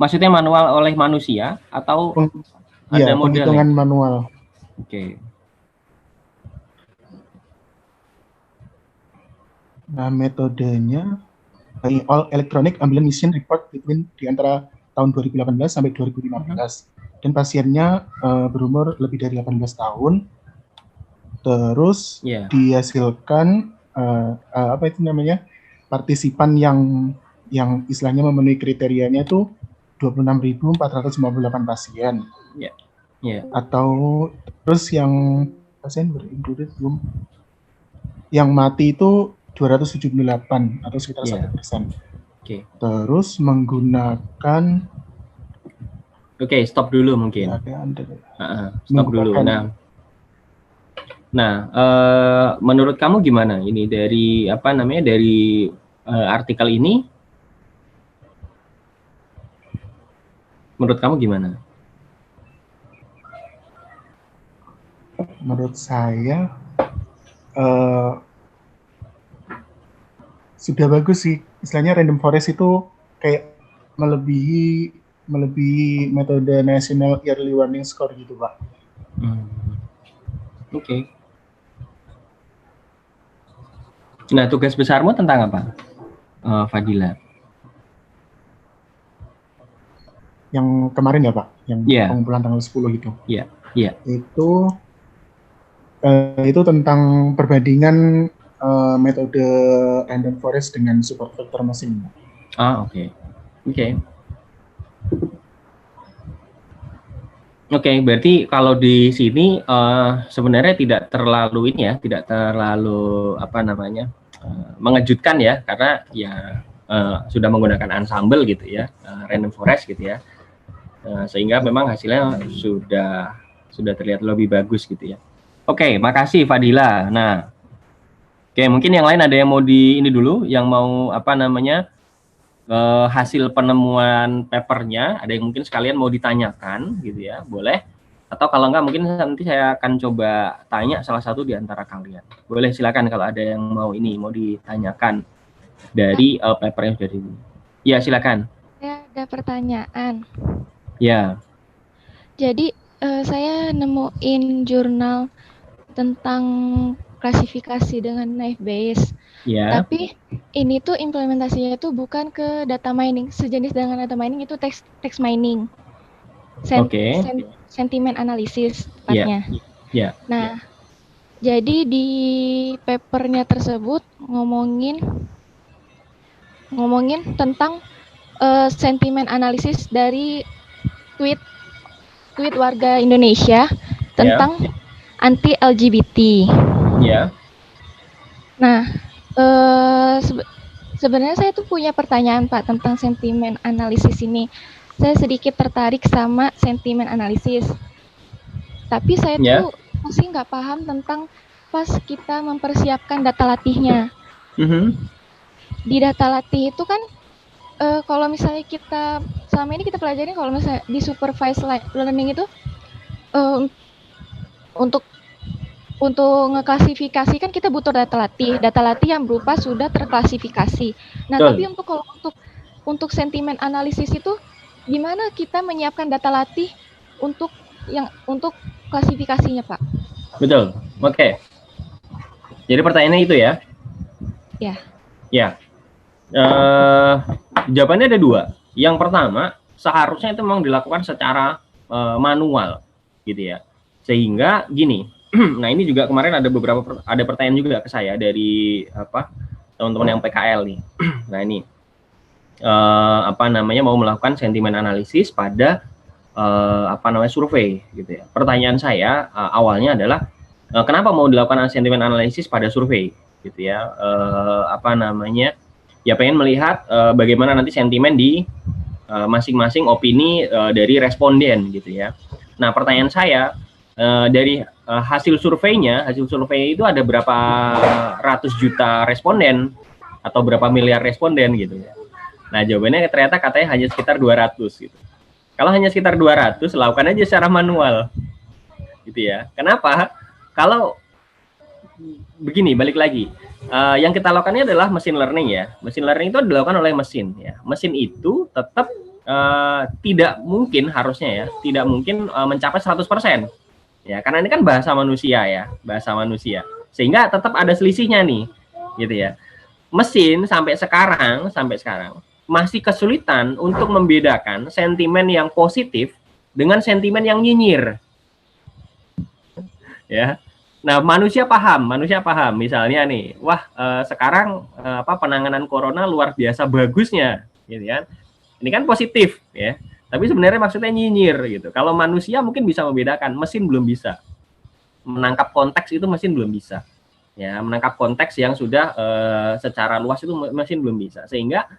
Maksudnya manual oleh manusia atau ada model? Penghitungan manual. Oke. Nah, metodenya all electronic ambulance mission report di antara tahun 2018 sampai 2015. Dan pasiennya berumur lebih dari 18 tahun. Terus dihasilkan apa itu namanya? Partisipan yang istilahnya memenuhi kriterianya itu 26.458 pasien. Atau terus yang pasien berincluded belum? Yang mati itu 278 atau sekitar 1%. Terus menggunakan stop dulu mungkin. Stop dulu. Nah, menurut kamu gimana ini dari dari artikel ini? Menurut kamu gimana? Menurut saya sudah bagus sih. Istilahnya random forest itu kayak melebihi metode National Early Warning Score gitu, Pak. Oke. Nah, tugas besarmu tentang apa, Fadila? Yang kemarin ya, Pak? Yang pengumpulan tanggal 10 itu. Iya. Itu tentang perbandingan metode random forest dengan support factor masing. Oke, berarti kalau di sini sebenarnya tidak terlalu mengejutkan ya, karena sudah menggunakan ensemble gitu ya, random forest gitu ya, sehingga memang hasilnya sudah terlihat lebih bagus gitu ya. Oke, makasih Fadila. Nah, mungkin yang lain ada yang mau ini dulu, yang mau hasil penemuan papernya, ada yang mungkin sekalian mau ditanyakan gitu ya, boleh. Atau kalau enggak, mungkin nanti saya akan coba tanya salah satu di antara kalian. Boleh, silakan kalau ada yang mau ditanyakan dari paper yang sudah Ya, silakan. Saya ada pertanyaan. Ya. Jadi saya nemuin jurnal tentang klasifikasi dengan knife base. Tapi ini tuh implementasinya itu bukan ke data mining. Sejenis dengan data mining itu text mining. Sentiment analysis tepatnya. Nah, jadi di papernya tersebut ngomongin tentang sentiment analysis dari tweet warga Indonesia tentang anti LGBT. Nah, sebenarnya saya tuh punya pertanyaan, Pak, tentang sentimen analisis ini. Saya sedikit tertarik sama sentimen analisis, tapi saya tuh masih nggak paham tentang pas kita mempersiapkan data latihnya. Di data latih itu kan, kalau misalnya kita selama ini kita pelajarin, kalau misalnya di supervised learning itu untuk ngeklasifikasi kan kita butuh data latih yang berupa sudah terklasifikasi. Nah, tapi untuk sentimen analisis itu gimana kita menyiapkan data latih untuk klasifikasinya, Pak? Betul. Oke. Jadi pertanyaannya itu ya? Ya. Jawabannya ada 2. Yang pertama, seharusnya itu memang dilakukan secara manual gitu ya. Sehingga gini, nah ini juga kemarin ada pertanyaan juga ke saya dari teman-teman yang PKL nih. Nah ini mau melakukan sentimen analisis pada survei gitu ya. Pertanyaan saya awalnya adalah kenapa mau dilakukan sentimen analisis pada survei gitu ya. Ya pengen melihat bagaimana nanti sentimen di masing-masing opini dari responden gitu ya. Nah, pertanyaan saya dari hasil survei itu ada berapa ratus juta responden atau berapa miliar responden gitu ya. Nah, jawabannya ternyata katanya hanya sekitar 200 gitu. Kalau hanya sekitar 200, lakukan aja secara manual. Gitu ya. Kenapa? Kalau begini, balik lagi. Yang kita lakukan ini adalah machine learning ya. Machine learning itu dilakukan oleh mesin ya. Mesin itu tetap tidak mungkin harusnya ya, tidak mungkin mencapai 100%. Ya, karena ini kan bahasa manusia ya, bahasa manusia. Sehingga tetap ada selisihnya nih. Gitu ya. Mesin sampai sekarang masih kesulitan untuk membedakan sentimen yang positif dengan sentimen yang nyinyir. Ya. Nah, manusia paham. Misalnya nih, sekarang penanganan corona luar biasa bagusnya, gitu kan. Ini kan positif, ya. Tapi sebenarnya maksudnya nyinyir gitu. Kalau manusia mungkin bisa membedakan, mesin belum bisa. Menangkap konteks itu mesin belum bisa. Ya, menangkap konteks yang sudah secara luas itu mesin belum bisa. Sehingga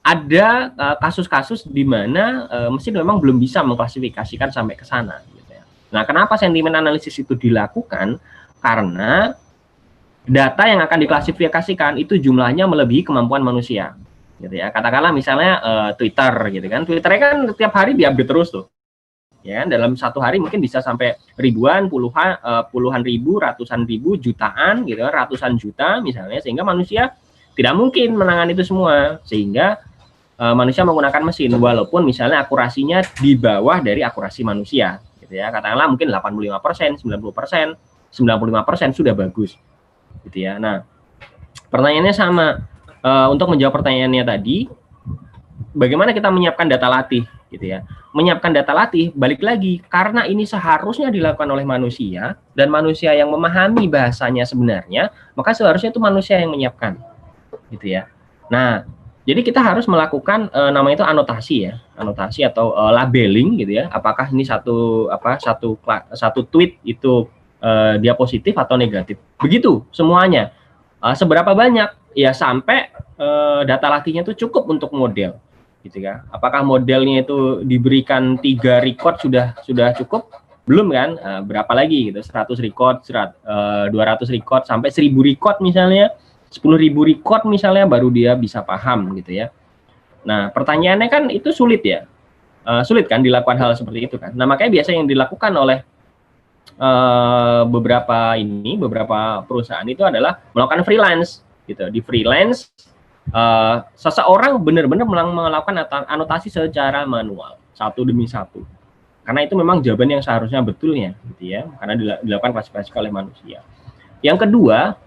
ada kasus-kasus di mana mesin memang belum bisa mengklasifikasikan sampai ke sana gitu ya. Nah, kenapa sentimen analisis itu dilakukan? Karena data yang akan diklasifikasikan itu jumlahnya melebihi kemampuan manusia gitu ya. Katakanlah misalnya Twitter gitu kan. Twitternya kan tiap hari diupdate terus tuh. Ya, dalam satu hari mungkin bisa sampai ribuan, puluhan ribu, ratusan ribu, jutaan gitu, ratusan juta misalnya, sehingga manusia tidak mungkin menangani itu semua, sehingga manusia menggunakan mesin, walaupun misalnya akurasinya di bawah dari akurasi manusia gitu ya. Katakanlah mungkin 85%, 90%, 95% sudah bagus gitu ya. Nah, pertanyaannya sama, untuk menjawab pertanyaannya tadi, bagaimana kita menyiapkan data latih gitu ya. Menyiapkan data latih, balik lagi, karena ini seharusnya dilakukan oleh manusia, dan manusia yang memahami bahasanya sebenarnya, maka seharusnya itu manusia yang menyiapkan gitu ya. Nah, jadi kita harus melakukan namanya itu anotasi atau labeling gitu ya. Apakah ini satu tweet itu dia positif atau negatif. Begitu semuanya. Seberapa banyak? Ya sampai data latihnya itu cukup untuk model gitu ya. Apakah modelnya itu diberikan 3 record sudah cukup? Belum kan? Berapa lagi gitu? 100 record, 200 record sampai 1000 record misalnya. 10.000 record misalnya baru dia bisa paham gitu ya. Nah, pertanyaannya kan itu sulit ya. Sulit kan dilakukan hal seperti itu kan. Nah, makanya biasa yang dilakukan oleh beberapa perusahaan itu adalah melakukan freelance gitu. Di freelance seseorang benar-benar melakukan anotasi secara manual, satu demi satu. Karena itu memang jawaban yang seharusnya betulnya gitu ya. Karena dilakukan klasifikasi oleh manusia. Yang kedua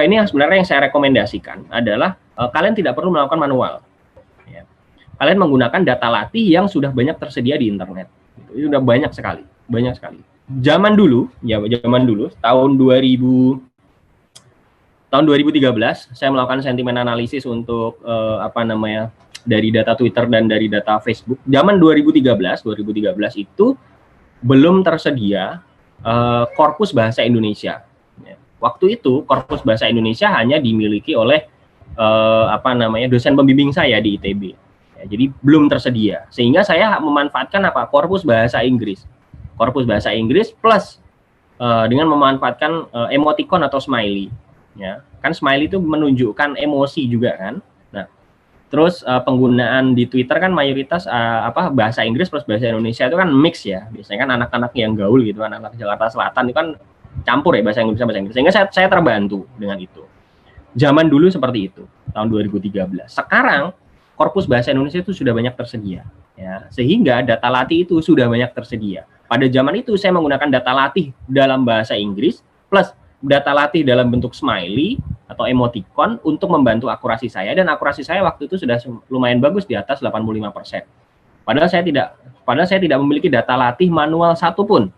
ini yang sebenarnya yang saya rekomendasikan adalah kalian tidak perlu melakukan manual. Ya. Kalian menggunakan data latih yang sudah banyak tersedia di internet. Itu sudah banyak sekali. Zaman dulu, tahun 2013 saya melakukan sentimen analisis untuk dari data Twitter dan dari data Facebook. Zaman 2013 itu belum tersedia korpus bahasa Indonesia. Waktu itu korpus bahasa Indonesia hanya dimiliki oleh dosen pembimbing saya di ITB. Ya, jadi belum tersedia. Sehingga saya memanfaatkan korpus bahasa Inggris. Korpus bahasa Inggris plus dengan memanfaatkan emoticon atau smiley. Ya, kan smiley itu menunjukkan emosi juga kan. Nah, terus penggunaan di Twitter kan mayoritas bahasa Inggris plus bahasa Indonesia itu kan mix ya. Biasanya kan anak-anak yang gaul gitu, anak-anak Jakarta Selatan itu kan campur ya bahasa Inggris sama bahasa Inggris. Sehingga saya terbantu dengan itu. Zaman dulu seperti itu, tahun 2013. Sekarang korpus bahasa Indonesia itu sudah banyak tersedia, ya. Sehingga data latih itu sudah banyak tersedia. Pada zaman itu saya menggunakan data latih dalam bahasa Inggris plus data latih dalam bentuk smiley atau emoticon untuk membantu akurasi saya, dan akurasi saya waktu itu sudah lumayan bagus di atas 85%. Padahal saya tidak memiliki data latih manual satupun.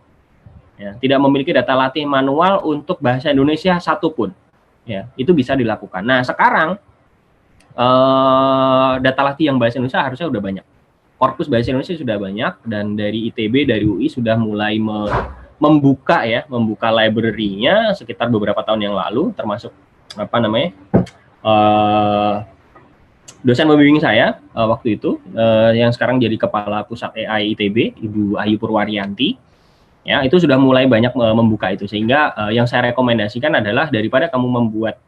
Ya, tidak memiliki data latih manual untuk bahasa Indonesia satupun. Ya, itu bisa dilakukan. Nah, sekarang data latih yang bahasa Indonesia harusnya udah banyak. korpus bahasa Indonesia sudah banyak, dan dari ITB, dari UI sudah mulai membuka library-nya sekitar beberapa tahun yang lalu, termasuk dosen pembimbing saya waktu itu yang sekarang jadi kepala pusat AI ITB, Ibu Ayu Purwaryanti, ya itu sudah mulai banyak membuka itu, sehingga yang saya rekomendasikan adalah daripada kamu membuat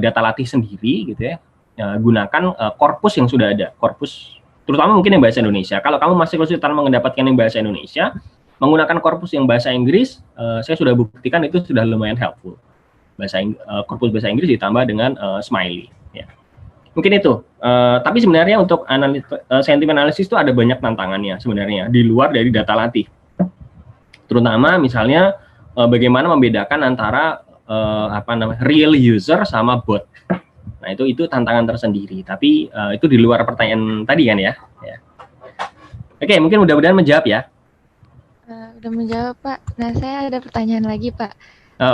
data latih sendiri gitu ya, gunakan korpus yang sudah ada, korpus terutama mungkin yang bahasa Indonesia. Kalau kamu masih kesulitan mendapatkan yang bahasa Indonesia, menggunakan korpus yang bahasa Inggris, saya sudah buktikan itu sudah lumayan helpful. Korpus bahasa Inggris ditambah dengan Smiley. Ya. Mungkin itu. Tapi sebenarnya untuk sentiment analysis itu ada banyak tantangannya sebenarnya di luar dari data latih. Terutama misalnya bagaimana membedakan antara real user sama bot. Nah itu tantangan tersendiri. Tapi itu di luar pertanyaan tadi kan ya. Oke, mungkin mudah-mudahan menjawab ya. Udah menjawab Pak. Nah saya ada pertanyaan lagi Pak.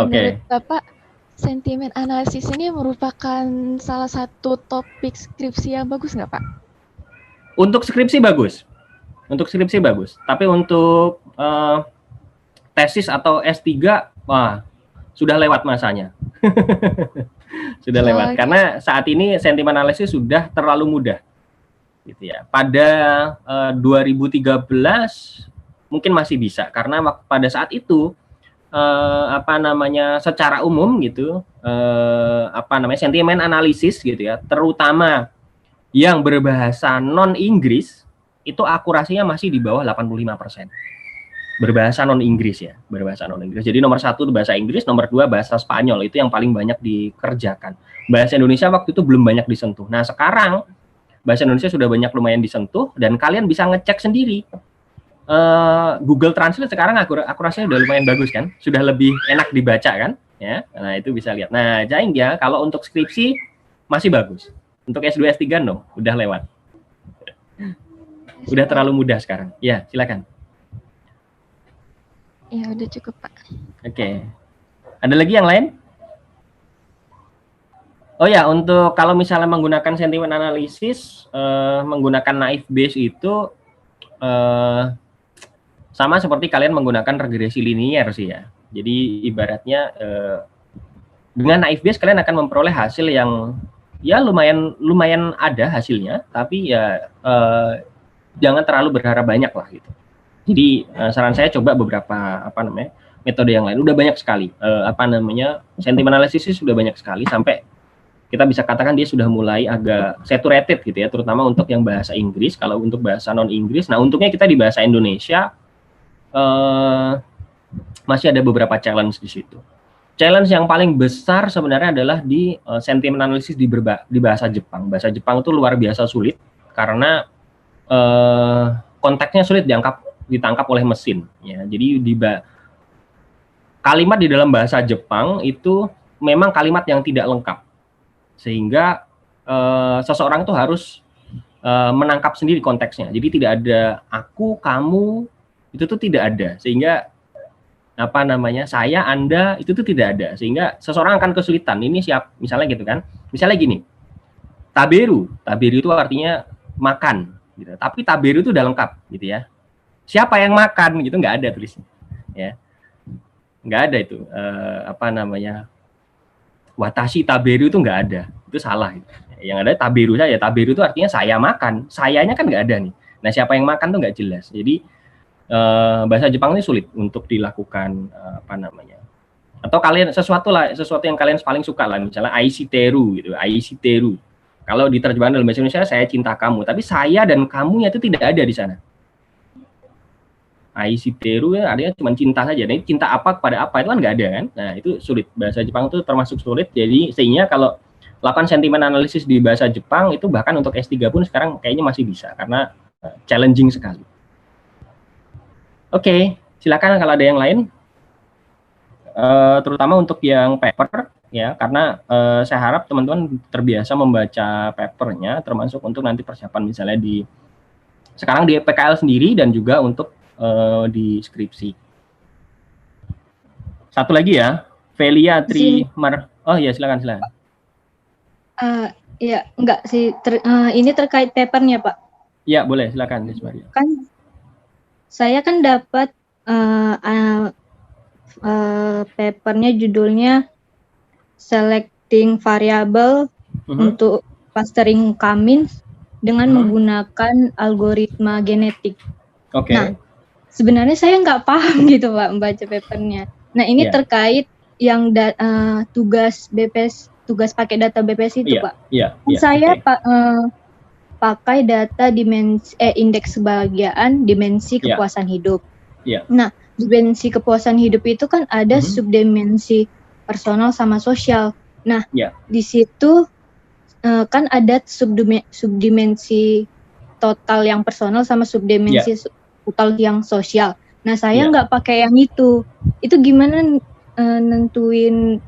Oke. Bapak, sentimen analisis ini merupakan salah satu topik skripsi yang bagus nggak Pak? Untuk skripsi bagus. Tapi untuk tesis atau S3, wah, sudah lewat masanya. Sudah lewat. Karena saat ini sentimen analisis sudah terlalu mudah. Gitu ya. Pada 2013 mungkin masih bisa, karena pada saat itu secara umum gitu, sentimen analisis gitu ya, terutama yang berbahasa non Inggris itu akurasinya masih di bawah 85%. Berbahasa non Inggris ya, Jadi nomor 1 bahasa Inggris, nomor 2 bahasa Spanyol, itu yang paling banyak dikerjakan. Bahasa Indonesia waktu itu belum banyak disentuh. Nah sekarang bahasa Indonesia sudah banyak lumayan disentuh, dan kalian bisa ngecek sendiri. Google Translate sekarang akurasinya udah lumayan bagus kan, sudah lebih enak dibaca kan, ya. Nah itu bisa lihat. Nah sehingga kalau untuk skripsi masih bagus, untuk S2 S3 no, udah lewat, udah terlalu mudah sekarang. Ya silakan. Ya udah cukup Pak. Oke. Ada lagi yang lain? Oh ya, untuk kalau misalnya menggunakan sentiment analysis, menggunakan naive Bayes itu sama seperti kalian menggunakan regresi linier sih ya. Jadi ibaratnya dengan naive Bayes kalian akan memperoleh hasil yang ya lumayan ada hasilnya, tapi ya jangan terlalu berharap banyak lah gitu. Jadi saran saya coba beberapa metode yang lain. Udah banyak sekali sentiment analysis sudah banyak sekali, sampai kita bisa katakan dia sudah mulai agak saturated gitu ya, terutama untuk yang bahasa Inggris. Kalau untuk bahasa non Inggris, nah untungnya kita di bahasa Indonesia masih ada beberapa challenge di situ. Challenge yang paling besar sebenarnya adalah di sentiment analysis di bahasa Jepang. Bahasa Jepang itu luar biasa sulit karena konteksnya sulit ditangkap oleh mesin. Ya. Jadi kalimat di dalam bahasa Jepang itu memang kalimat yang tidak lengkap, sehingga seseorang itu harus menangkap sendiri konteksnya. Jadi tidak ada aku, kamu, itu tuh tidak ada, sehingga saya, anda, itu tuh tidak ada, sehingga seseorang akan kesulitan. Ini misalnya gitu kan, misalnya gini, taberu itu artinya makan gitu, tapi taberu itu udah lengkap gitu ya, siapa yang makan gitu, nggak ada tulisnya ya, nggak ada itu watashi taberu itu nggak ada, itu salah gitu. Yang ada taberu saja, taberu itu artinya saya makan, sayanya kan nggak ada nih. Nah siapa yang makan tuh nggak jelas. Jadi bahasa Jepang ini sulit untuk dilakukan atau kalian sesuatu yang kalian paling suka lah, misalnya aishiteru gitu, aishiteru. Kalau diterjemahkan dalam bahasa Indonesia saya cinta kamu, tapi saya dan kamunya itu tidak ada di sana. Aishiteru ya artinya cuma cinta saja. Nah, cinta apa kepada apa itu kan nggak ada kan. Nah itu sulit, bahasa Jepang itu termasuk sulit. Jadi sehingga kalau lakukan sentiment analysis di bahasa Jepang itu bahkan untuk S3 pun sekarang kayaknya masih bisa, karena challenging sekali. Oke, silakan kalau ada yang lain, terutama untuk yang paper ya, karena saya harap teman-teman terbiasa membaca papernya, termasuk untuk nanti persiapan misalnya sekarang di PKL sendiri dan juga untuk di skripsi. Satu lagi ya, Velia oh ya silakan. Ya enggak sih, ini terkait papernya Pak. Ya, boleh, silakan Miss Maria. Kan saya kan dapat papernya judulnya Selecting Variable untuk clustering K-means dengan menggunakan algoritma genetik. Oke. Nah, sebenarnya saya nggak paham gitu Pak membaca papernya. Nah, ini terkait yang tugas BPS, tugas pakai data BPS itu Pak. Saya pakai data dimensi indeks kebahagiaan, dimensi kepuasan hidup. Nah, dimensi kepuasan hidup itu kan ada subdimensi personal sama sosial. Nah, di situ kan ada subdimensi total yang personal sama subdimensi total yang sosial. Nah, saya nggak pakai yang itu. Itu gimana nentuin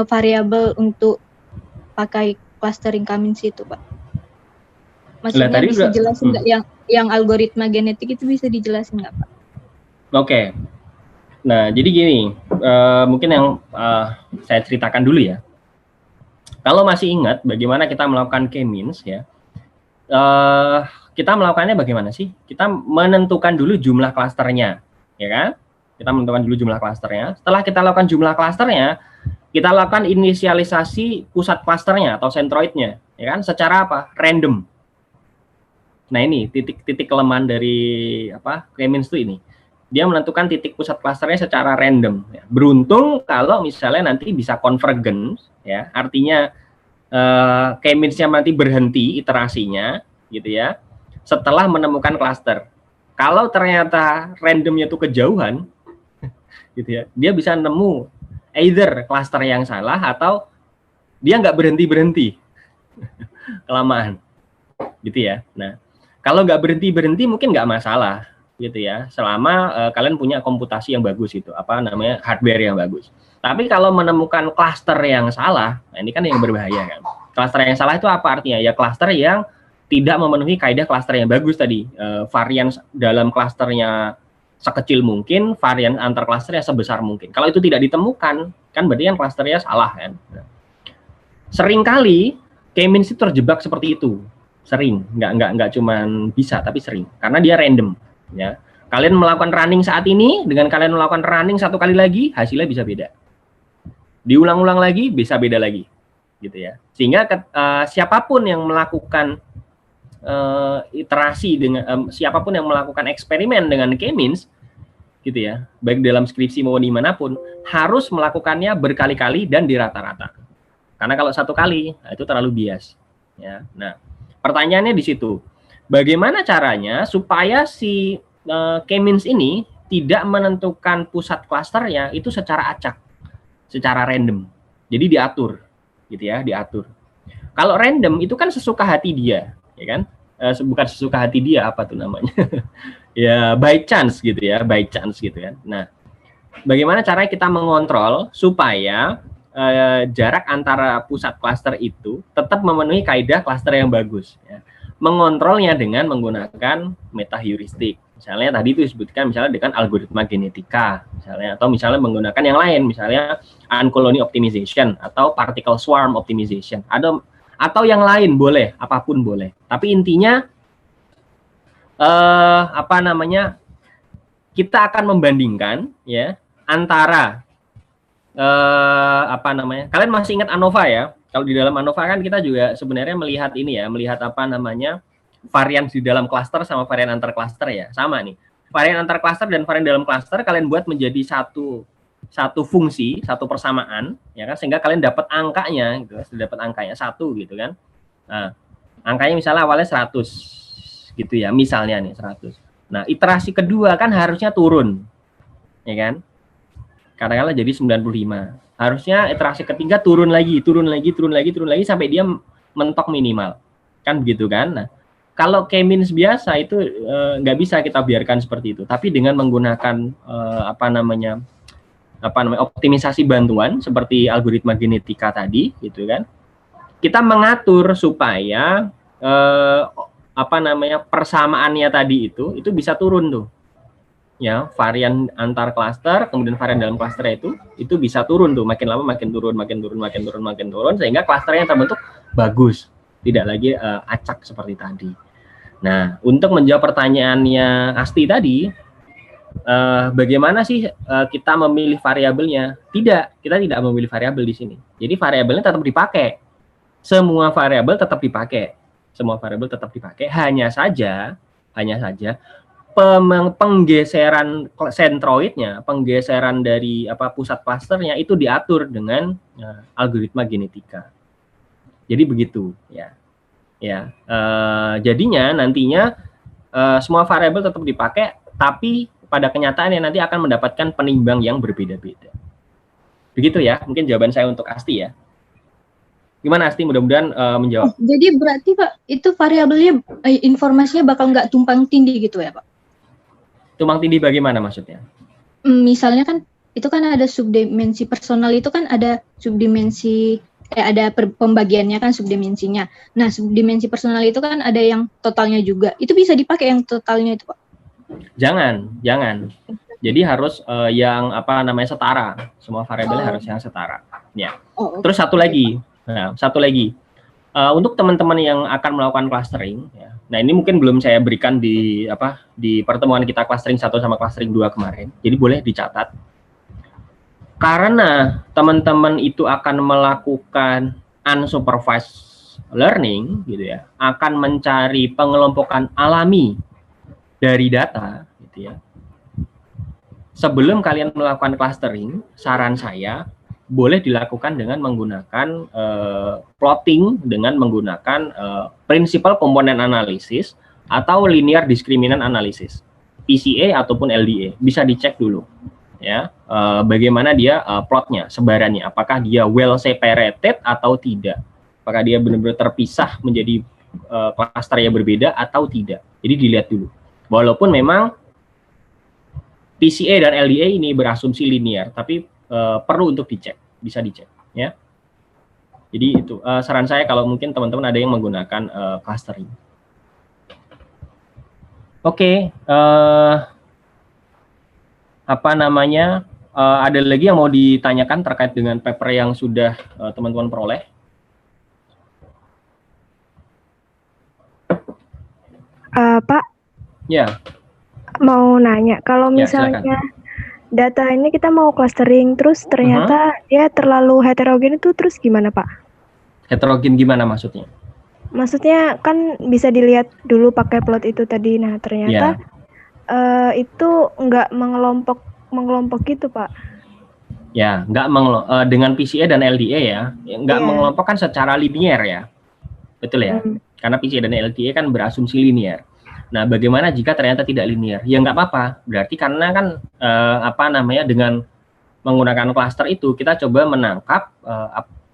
variabel untuk pakai clustering K-means itu, Pak? Maksudnya tadi bisa jelasin nggak yang algoritma genetik itu bisa dijelasin nggak, Pak? Oke. Nah, jadi gini, mungkin yang saya ceritakan dulu ya. Kalau masih ingat bagaimana kita melakukan K-means ya, kita melakukannya bagaimana sih? Kita menentukan dulu jumlah klasternya, ya kan? Kita menentukan dulu jumlah klasternya. Setelah kita lakukan jumlah klasternya, kita lakukan inisialisasi pusat klasternya atau sentroidnya, ya kan? Secara apa? Random. Nah ini titik kelemahan dari K-means itu ini. Dia menentukan titik pusat klasternya secara random. Ya. Beruntung kalau misalnya nanti bisa convergence, ya, artinya K-means-nya nanti berhenti iterasinya, gitu ya, setelah menemukan klaster. Kalau ternyata randomnya itu kejauhan, gitu ya, dia bisa nemu either klaster yang salah atau dia nggak berhenti kelamaan, gitu ya. Nah, kalau nggak berhenti mungkin nggak masalah. Gitu ya, selama kalian punya komputasi yang bagus itu, hardware yang bagus. Tapi kalau menemukan klaster yang salah, nah ini kan yang berbahaya kan. Klaster yang salah itu apa artinya? Ya klaster yang tidak memenuhi kaidah klaster yang bagus tadi. Varian dalam klasternya sekecil mungkin, varian antar klasternya sebesar mungkin. Kalau itu tidak ditemukan, kan berarti kan klasternya salah kan. Seringkali K-means itu terjebak seperti itu. Sering, nggak cuman bisa, tapi sering. Karena dia random. Ya, kalian melakukan running saat ini dengan kalian melakukan running satu kali lagi, hasilnya bisa beda. Diulang-ulang lagi bisa beda lagi, gitu ya. Sehingga siapapun yang melakukan iterasi dengan siapapun yang melakukan eksperimen dengan K-means, gitu ya, baik dalam skripsi maupun dimanapun, harus melakukannya berkali-kali dan di rata-rata. Karena kalau satu kali, itu terlalu bias. Ya, nah, pertanyaannya di situ. Bagaimana caranya supaya si K-means ini tidak menentukan pusat klasternya itu secara acak, secara random. Jadi diatur, gitu ya, diatur. Kalau random itu kan sesuka hati dia, ya kan? Bukan sesuka hati dia, apa tuh namanya? Ya by chance gitu ya, by chance gitu kan. Nah, bagaimana caranya kita mengontrol supaya jarak antara pusat klaster itu tetap memenuhi kaidah klaster yang bagus? Ya. Mengontrolnya dengan menggunakan metaheuristik. Misalnya tadi itu disebutkan misalnya dengan algoritma genetika, misalnya, atau misalnya menggunakan yang lain, misalnya uncolony optimization atau particle swarm optimization. Atau yang lain boleh, apapun boleh. Tapi intinya kita akan membandingkan ya antara kalian masih ingat ANOVA ya? Kalau di dalam ANOVA kan kita juga sebenarnya melihat ini ya, melihat varian di dalam klaster sama varian antar klaster ya, sama nih. Varian antar klaster dan varian dalam klaster kalian buat menjadi satu fungsi, satu persamaan, ya kan, sehingga kalian dapat angkanya, gitu, dapat angkanya 1 gitu kan. Nah, angkanya misalnya awalnya 100, gitu ya, misalnya nih 100. Nah, iterasi kedua kan harusnya turun, ya kan? Katakanlah jadi 95. Harusnya iterasi ketiga turun lagi sampai dia mentok minimal, kan begitu kan? Nah, kalau K-means biasa itu nggak bisa kita biarkan seperti itu, tapi dengan menggunakan optimisasi bantuan seperti algoritma genetika tadi, gitu kan? Kita mengatur supaya persamaannya tadi itu bisa turun tuh. Ya, varian antar klaster kemudian varian dalam klaster itu bisa turun tuh, makin lama makin turun sehingga klaster yang terbentuk bagus, tidak lagi acak seperti tadi. Nah, untuk menjawab pertanyaannya Asti tadi, bagaimana sih kita memilih variabelnya? Tidak, kita tidak memilih variabel di sini. Jadi variabelnya tetap dipakai. Semua variabel tetap dipakai. Semua variabel tetap dipakai. Hanya saja penggeseran sentroidnya, penggeseran dari pusat klasternya itu diatur dengan algoritma genetika. Jadi begitu, ya. Jadinya nantinya semua variabel tetap dipakai, tapi pada kenyataannya nanti akan mendapatkan penimbang yang berbeda-beda. Begitu ya, mungkin jawaban saya untuk Asti ya. Gimana Asti, mudah-mudahan menjawab. Jadi berarti Pak, itu variabelnya informasinya bakal nggak tumpang tindih gitu ya Pak? Tumpang tindih bagaimana maksudnya? Misalnya kan, itu kan ada subdimensi personal, itu kan ada subdimensi, ada pembagiannya kan subdimensinya. Nah, subdimensi personal itu kan ada yang totalnya juga. Itu bisa dipakai yang totalnya itu Pak? Jangan. Jadi harus yang setara. Semua variabelnya harus yang setara. Ya. Terus satu lagi. Untuk teman-teman yang akan melakukan clustering, ya. Nah ini mungkin belum saya berikan di pertemuan kita clustering 1 sama clustering 2 kemarin. Jadi boleh dicatat. Karena teman-teman itu akan melakukan unsupervised learning, gitu ya, akan mencari pengelompokan alami dari data, gitu ya. Sebelum kalian melakukan clustering, saran saya boleh dilakukan dengan menggunakan plotting, dengan menggunakan principal component analysis atau linear discriminant analysis, PCA ataupun LDA. Bisa dicek dulu, ya, bagaimana dia plotnya, sebarannya, apakah dia well separated atau tidak, apakah dia benar-benar terpisah menjadi klaster yang berbeda atau tidak. Jadi dilihat dulu. Walaupun memang PCA dan LDA ini berasumsi linear, tapi perlu untuk dicek, bisa dicek, ya. Jadi itu saran saya kalau mungkin teman-teman ada yang menggunakan clustering. Oke, ada lagi yang mau ditanyakan terkait dengan paper yang sudah teman-teman peroleh? Pak? Ya. Mau nanya, kalau misalnya data ini kita mau clustering, terus ternyata dia terlalu heterogen itu, terus gimana Pak? Heterogen gimana maksudnya? Maksudnya kan bisa dilihat dulu pakai plot itu tadi, nah ternyata itu nggak mengelompok gitu Pak. Ya, nggak dengan PCA dan LDA ya, nggak mengelompokkan secara linear ya, betul ya? Karena PCA dan LDA kan berasumsi linear. Nah, bagaimana jika ternyata tidak linear? Ya nggak apa-apa. Berarti karena kan dengan menggunakan cluster itu kita coba menangkap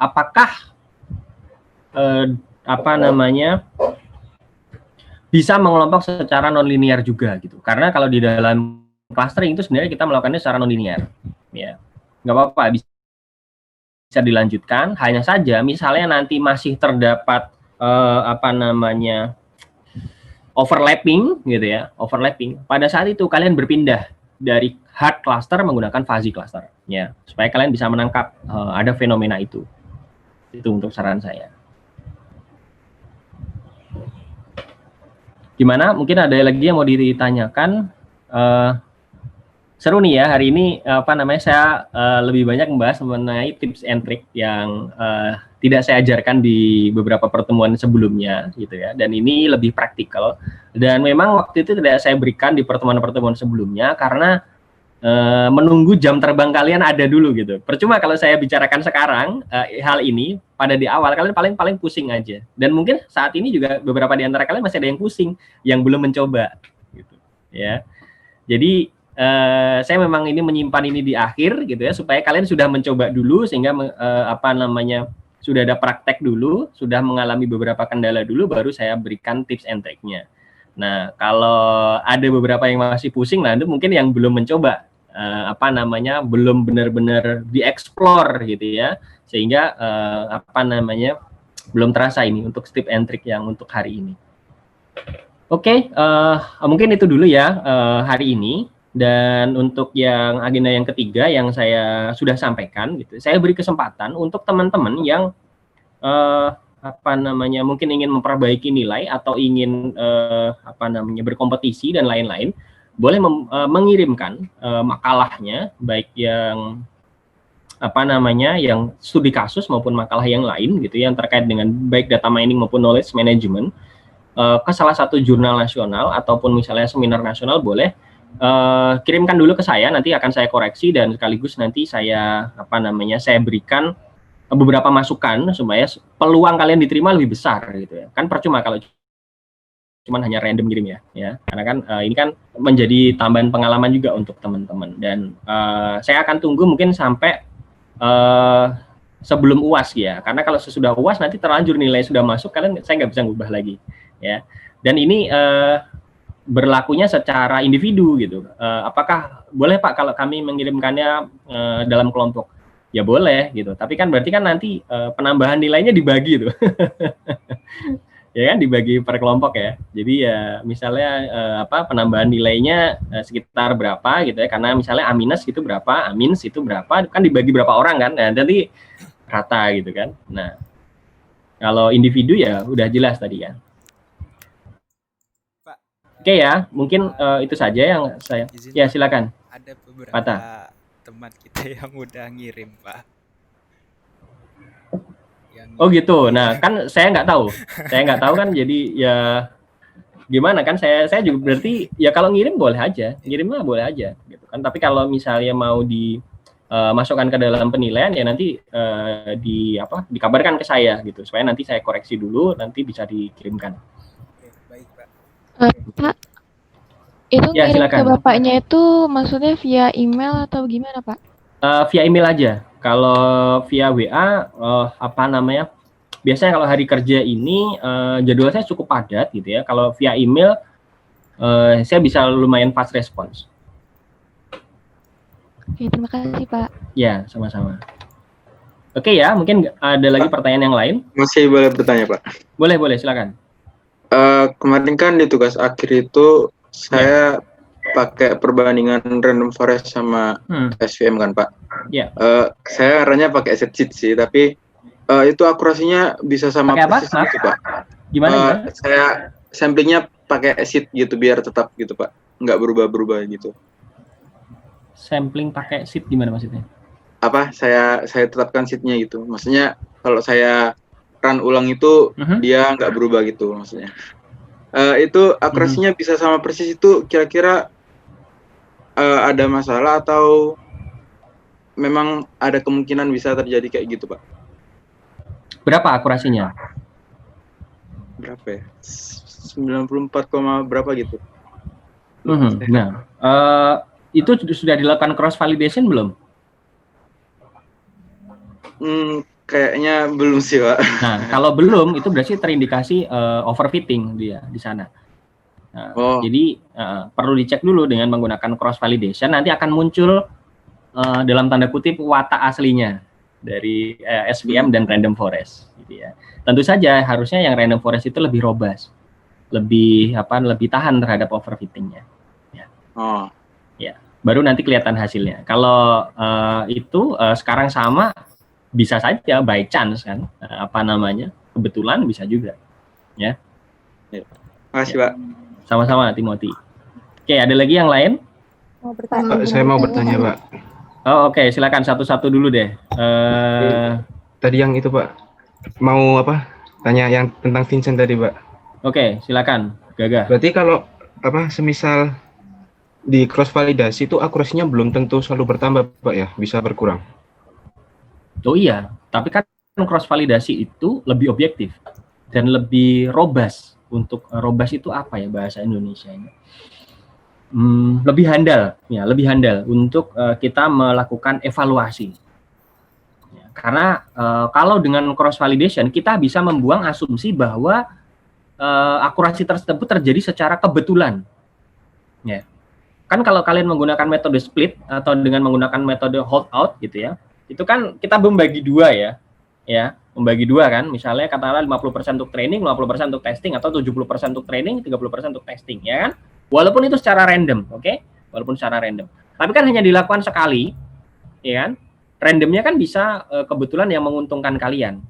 apakah bisa mengelompok secara non-linear juga gitu. Karena kalau di dalam clustering itu sebenarnya kita melakukannya secara non-linear. Ya, nggak apa-apa, bisa dilanjutkan. Hanya saja misalnya nanti masih terdapat overlapping gitu ya, overlapping. Pada saat itu kalian berpindah dari hard cluster menggunakan fuzzy cluster, ya, supaya kalian bisa menangkap ada fenomena itu. Itu untuk saran saya. Gimana? Mungkin ada lagi yang mau ditanyakan? Seru nih ya hari ini. Saya lebih banyak membahas mengenai tips and trick yang tidak saya ajarkan di beberapa pertemuan sebelumnya gitu ya, dan ini lebih praktikal, dan memang waktu itu tidak saya berikan di pertemuan-pertemuan sebelumnya karena menunggu jam terbang kalian ada dulu gitu. Percuma kalau saya bicarakan sekarang hal ini pada di awal, kalian paling pusing aja, dan mungkin saat ini juga beberapa di antara kalian masih ada yang pusing yang belum mencoba gitu ya. Jadi saya memang ini menyimpan ini di akhir gitu ya, supaya kalian sudah mencoba dulu sehingga sudah ada praktek dulu, sudah mengalami beberapa kendala dulu, baru saya berikan tips and trick-nya. Nah, kalau ada beberapa yang masih pusing, nah itu mungkin yang belum mencoba, belum benar-benar dieksplor gitu ya, sehingga belum terasa ini untuk tips and trick yang untuk hari ini. Oke, mungkin itu dulu ya hari ini. Dan untuk yang agenda yang ketiga yang saya sudah sampaikan gitu, saya beri kesempatan untuk teman-teman yang mungkin ingin memperbaiki nilai atau ingin berkompetisi dan lain-lain, boleh mengirimkan makalahnya, baik yang yang studi kasus maupun makalah yang lain gitu yang terkait dengan baik data mining maupun knowledge management ke salah satu jurnal nasional ataupun misalnya seminar nasional, boleh kirimkan dulu ke saya, nanti akan saya koreksi dan sekaligus nanti saya saya berikan beberapa masukan supaya peluang kalian diterima lebih besar gitu ya. Kan percuma kalau cuman hanya random kirim ya. Karena kan ini kan menjadi tambahan pengalaman juga untuk teman-teman, dan saya akan tunggu mungkin sampai sebelum UAS ya. Karena kalau sesudah UAS nanti terlanjur nilai sudah masuk, saya nggak bisa ngubah lagi ya. Dan ini berlakunya secara individu gitu. Apakah boleh Pak kalau kami mengirimkannya dalam kelompok? Ya boleh gitu, tapi kan berarti kan nanti penambahan nilainya dibagi tuh. Ya kan, dibagi per kelompok ya. Jadi ya misalnya penambahan nilainya sekitar berapa gitu ya, karena misalnya A- gitu berapa, A- itu berapa, kan dibagi berapa orang kan, nah nanti rata gitu kan. Nah kalau individu ya udah jelas tadi kan. Pak, oke ya, mungkin itu saja yang saya ya silakan. Ada beberapa Pata. Teman kita yang udah ngirim Pak. Oh gitu. Nah kan saya nggak tahu kan, jadi ya gimana kan, saya juga berarti ya kalau ngirimnya boleh aja gitu kan. Tapi kalau misalnya mau dimasukkan ke dalam penilaian ya nanti dikabarkan ke saya gitu, supaya nanti saya koreksi dulu, nanti bisa dikirimkan. Oke, baik Pak. Pak, itu ya, ngirim silakan. ke bapaknya itu maksudnya via email atau gimana Pak? Via email aja. Kalau via WA biasanya kalau hari kerja ini jadwal saya cukup padat gitu ya. Kalau via email saya bisa lumayan fast response. Oke, terima kasih Pak. Ya, sama-sama. Oke ya, mungkin ada lagi pertanyaan yang lain? Masih boleh bertanya Pak? Boleh, silakan. Kemarin kan di tugas akhir itu saya pakai perbandingan random forest sama SVM kan Pak. Saya caranya pakai sheet sih, tapi itu akurasinya bisa sama persis gitu Pak. Gimana? Saya samplingnya pakai sheet gitu biar tetap gitu Pak, nggak berubah-berubah gitu. Sampling pakai sheet gimana maksudnya? Saya tetapkan sheetnya gitu. Maksudnya kalau saya run ulang itu dia nggak berubah gitu maksudnya. Itu akurasinya bisa sama persis, itu kira-kira ada masalah atau memang ada kemungkinan bisa terjadi kayak gitu Pak? Berapa akurasinya? Berapa ya? 94, berapa gitu. Nah, itu sudah dilakukan cross validation belum? Kayaknya belum sih Pak. Nah, kalau belum itu berarti terindikasi overfitting dia di sana. Nah, jadi perlu dicek dulu dengan menggunakan cross validation, nanti akan muncul dalam tanda kutip watak aslinya dari SVM dan random forest gitu ya. Tentu saja harusnya yang random forest itu lebih robust, lebih tahan terhadap overfittingnya ya. Ya, baru nanti kelihatan hasilnya. Kalau itu sekarang sama, bisa saja by chance kan, kebetulan bisa juga ya. Makasih Pak. Sama-sama Timothy. Oke, ada lagi yang lain? Saya mau bertanya Pak. Oh oke, silakan satu-satu dulu deh. Tadi yang itu Pak, mau tanya yang tentang Vincent tadi Pak. Oke, silakan Gagah. Berarti kalau semisal di cross validasi itu akurasinya belum tentu selalu bertambah Pak ya, bisa berkurang. Oh iya, tapi kan cross validasi itu lebih objektif dan lebih robust. Untuk robust itu apa ya bahasa Indonesianya? Lebih handal untuk kita melakukan evaluasi. Ya, karena kalau dengan cross validation kita bisa membuang asumsi bahwa akurasi tersebut terjadi secara kebetulan. Ya. Kan kalau kalian menggunakan metode split atau dengan menggunakan metode holdout gitu ya, itu kan kita membagi dua ya, membagi dua kan, misalnya katakanlah 50% untuk training, 50% untuk testing, atau 70% untuk training, 30% untuk testing, ya kan? Walaupun itu secara random, oke? Walaupun secara random. Tapi kan hanya dilakukan sekali, ya kan? Randomnya kan bisa kebetulan yang menguntungkan kalian.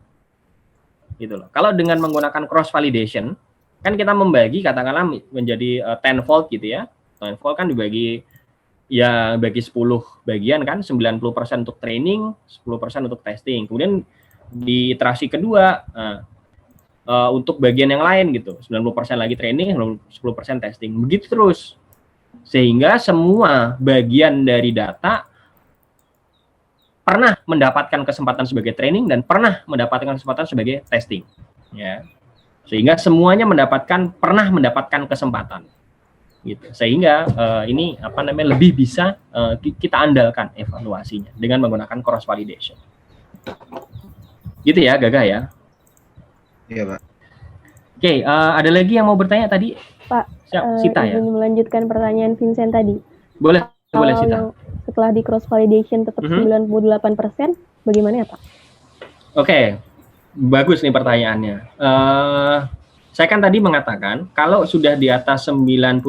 gitu loh. Kalau dengan menggunakan cross validation, kan kita membagi katakanlah menjadi 10-fold gitu ya. 10-fold kan dibagi ya bagi 10 bagian kan, 90% untuk training, 10% untuk testing. Kemudian di iterasi kedua untuk bagian yang lain gitu, 90% lagi training, 10% testing. Begitu terus. Sehingga semua bagian dari data pernah mendapatkan kesempatan sebagai training dan pernah mendapatkan kesempatan sebagai testing, ya. Sehingga semuanya pernah mendapatkan kesempatan, gitu. Sehingga ini apa namanya lebih bisa kita andalkan evaluasinya dengan menggunakan cross validation. Gitu ya, Gagah ya. Iya, Pak. Oke, ada lagi yang mau bertanya tadi? Pak, Sita ya. Ingin melanjutkan pertanyaan Vincent tadi. Boleh Kalau Sita. Yang setelah di cross validation tetap 98%, bagaimana ya Pak? Oke, bagus nih pertanyaannya. Saya kan tadi mengatakan kalau sudah di atas 95%,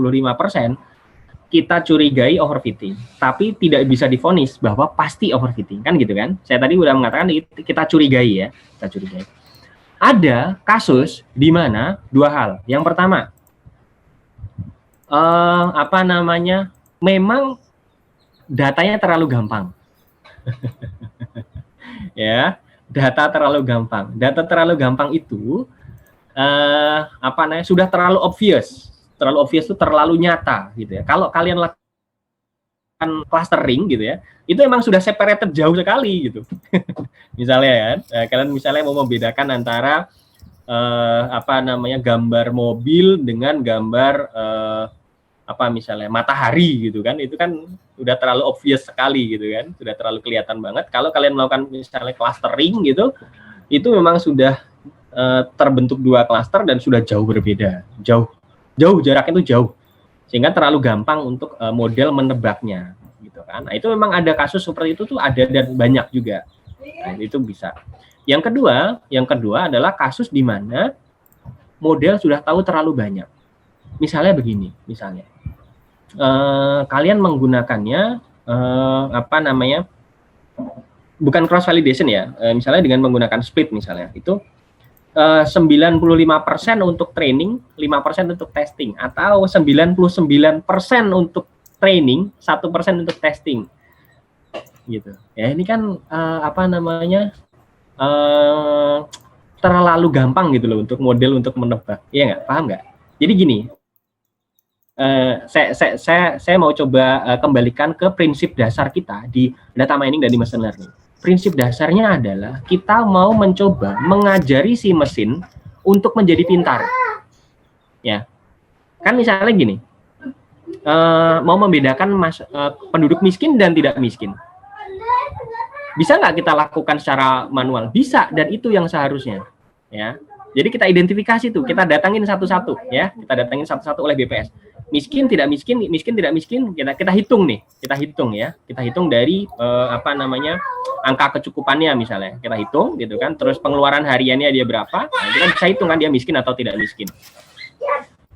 kita curigai overfitting, tapi tidak bisa divonis bahwa pasti overfitting, kan gitu kan? Saya tadi udah mengatakan kita curigai ya, kita curigai. Ada kasus di mana dua hal. Yang pertama, memang datanya terlalu gampang. Ya, data terlalu gampang. Data terlalu gampang itu sudah terlalu obvious. Terlalu obvious itu terlalu nyata gitu ya. Kalau kalian lakukan clustering gitu ya, itu emang sudah separated jauh sekali gitu. Misalnya kan, kalian misalnya mau membedakan antara gambar mobil dengan gambar misalnya matahari gitu kan, itu kan udah terlalu obvious sekali gitu kan, sudah terlalu kelihatan banget. Kalau kalian melakukan misalnya clustering gitu, itu memang sudah terbentuk dua cluster dan sudah jauh berbeda, jauh jaraknya itu jauh, sehingga terlalu gampang untuk model menebaknya gitu kan. Nah, itu memang ada kasus seperti itu tuh, ada dan banyak juga. Nah, itu bisa. Yang kedua adalah kasus di mana model sudah tahu terlalu banyak. Misalnya begini, kalian menggunakannya bukan cross validation ya, misalnya dengan menggunakan split misalnya, itu 95% untuk training, 5% untuk testing, atau 99% untuk training, 1% untuk testing, gitu. Ya ini kan terlalu gampang gitu loh untuk model untuk menebak, iya nggak? Paham nggak? Jadi gini, saya mau coba kembalikan ke prinsip dasar kita di data mining dan di machine learning. Prinsip dasarnya adalah kita mau mencoba mengajari si mesin untuk menjadi pintar. Ya, kan misalnya gini, mau membedakan penduduk miskin dan tidak miskin. Bisa nggak kita lakukan secara manual? Bisa, dan itu yang seharusnya. Ya, jadi kita identifikasi tuh, kita datangin satu-satu, ya, kita datangin satu-satu oleh BPS. Miskin tidak miskin, miskin tidak miskin, kita hitung nih, kita hitung dari angka kecukupannya misalnya, kita hitung gitu kan, terus pengeluaran hariannya dia berapa, nah, kita bisa hitung kan dia miskin atau tidak miskin.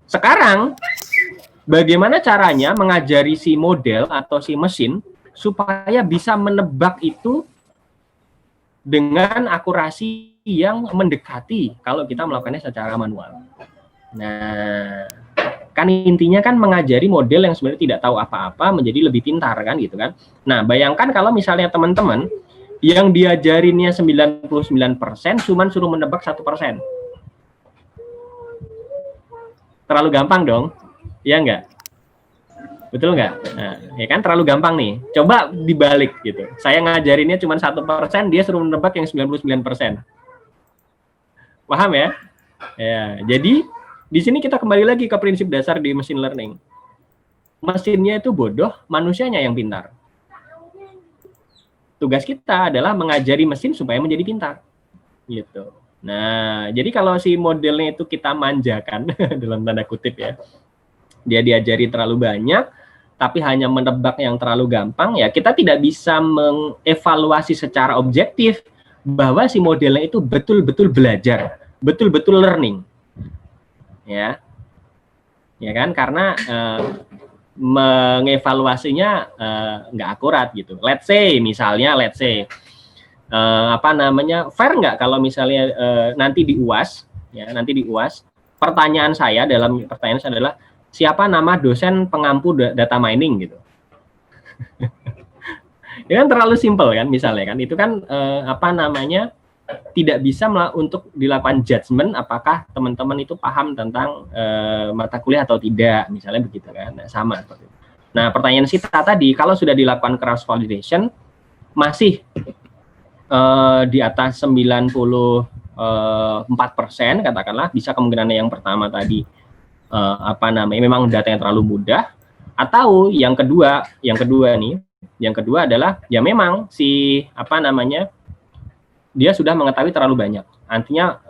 Sekarang bagaimana caranya mengajari si model atau si mesin supaya bisa menebak itu dengan akurasi yang mendekati kalau kita melakukannya secara manual. Nah, kan intinya kan mengajari model yang sebenarnya tidak tahu apa-apa menjadi lebih pintar kan gitu kan. Nah, bayangkan kalau misalnya teman-teman yang diajarinnya 99% cuman suruh menebak 1%. Terlalu gampang dong. Iya enggak? Betul nggak? Nah, ya kan terlalu gampang nih. Coba dibalik gitu. Saya ngajarinnya cuma 1%, dia suruh menebak yang 99%. Paham ya? Ya, jadi di sini kita kembali lagi ke prinsip dasar di machine learning. Mesinnya itu bodoh, manusianya yang pintar. Tugas kita adalah mengajari mesin supaya menjadi pintar. Gitu. Nah, jadi kalau si modelnya itu kita manjakan dalam tanda kutip ya. Dia diajari terlalu banyak, tapi hanya menebak yang terlalu gampang, ya kita tidak bisa mengevaluasi secara objektif bahwa si modelnya itu betul-betul belajar, betul-betul learning. Ya kan, karena mengevaluasinya nggak akurat gitu. Let's say fair nggak kalau misalnya nanti di UAS, ya nanti di UAS, pertanyaan saya adalah siapa nama dosen pengampu data mining gitu. Itu kan terlalu simpel kan, misalnya kan, itu kan tidak bisa untuk dilakukan judgement apakah teman-teman itu paham tentang mata kuliah atau tidak, misalnya begitu kan. Nah, sama seperti itu. Nah, pertanyaan Sita tadi, kalau sudah dilakukan cross validation masih di atas 94% katakanlah, bisa kemungkinannya yang pertama tadi memang datanya terlalu mudah, atau yang kedua adalah ya memang dia sudah mengetahui terlalu banyak. Artinya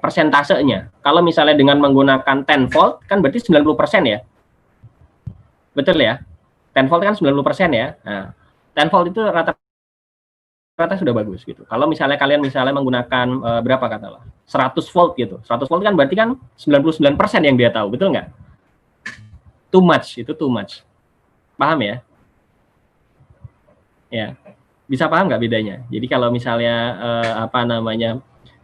persentasenya, kalau misalnya dengan menggunakan 10-fold kan berarti 90% ya. Betul ya? 10-fold kan 90% ya. Nah, 10-fold itu rata sudah bagus gitu. Kalau misalnya kalian menggunakan berapa katalah 100-fold gitu. 100-fold kan berarti kan 99% yang dia tahu, betul nggak? Too much, itu too much. Paham ya? Ya. Bisa paham nggak bedanya? Jadi kalau misalnya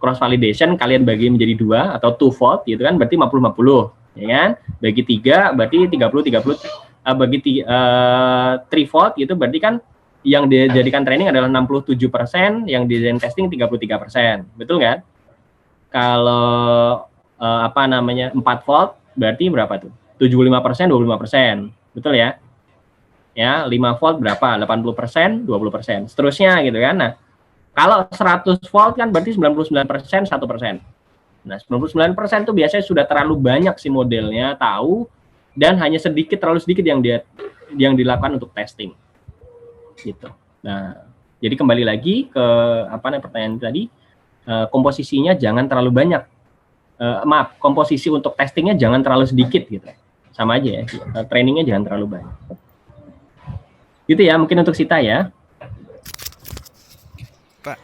cross validation kalian bagi menjadi 2 atau 2-fold gitu kan berarti 50-50, ya kan? Bagi 3 berarti 30-30, bagi 3-fold gitu berarti kan yang dijadikan training adalah 67%, yang dijadikan testing 33%. Betul nggak? Kalau 4-fold berarti berapa tuh? 75%, 25%. Betul ya? Ya, 5-fold berapa? 80%, 20%. Seterusnya gitu kan. Nah, kalau 100-fold kan berarti 99%, 1%. Nah, 99% itu biasanya sudah terlalu banyak si modelnya tahu dan hanya terlalu sedikit yang dilakukan untuk testing. Gitu. Nah, jadi kembali lagi ke pertanyaan tadi, komposisinya jangan terlalu banyak. Komposisi untuk testingnya jangan terlalu sedikit gitu. Sama aja ya. Trainingnya jangan terlalu banyak. Gitu ya, mungkin untuk Sita ya. Pak,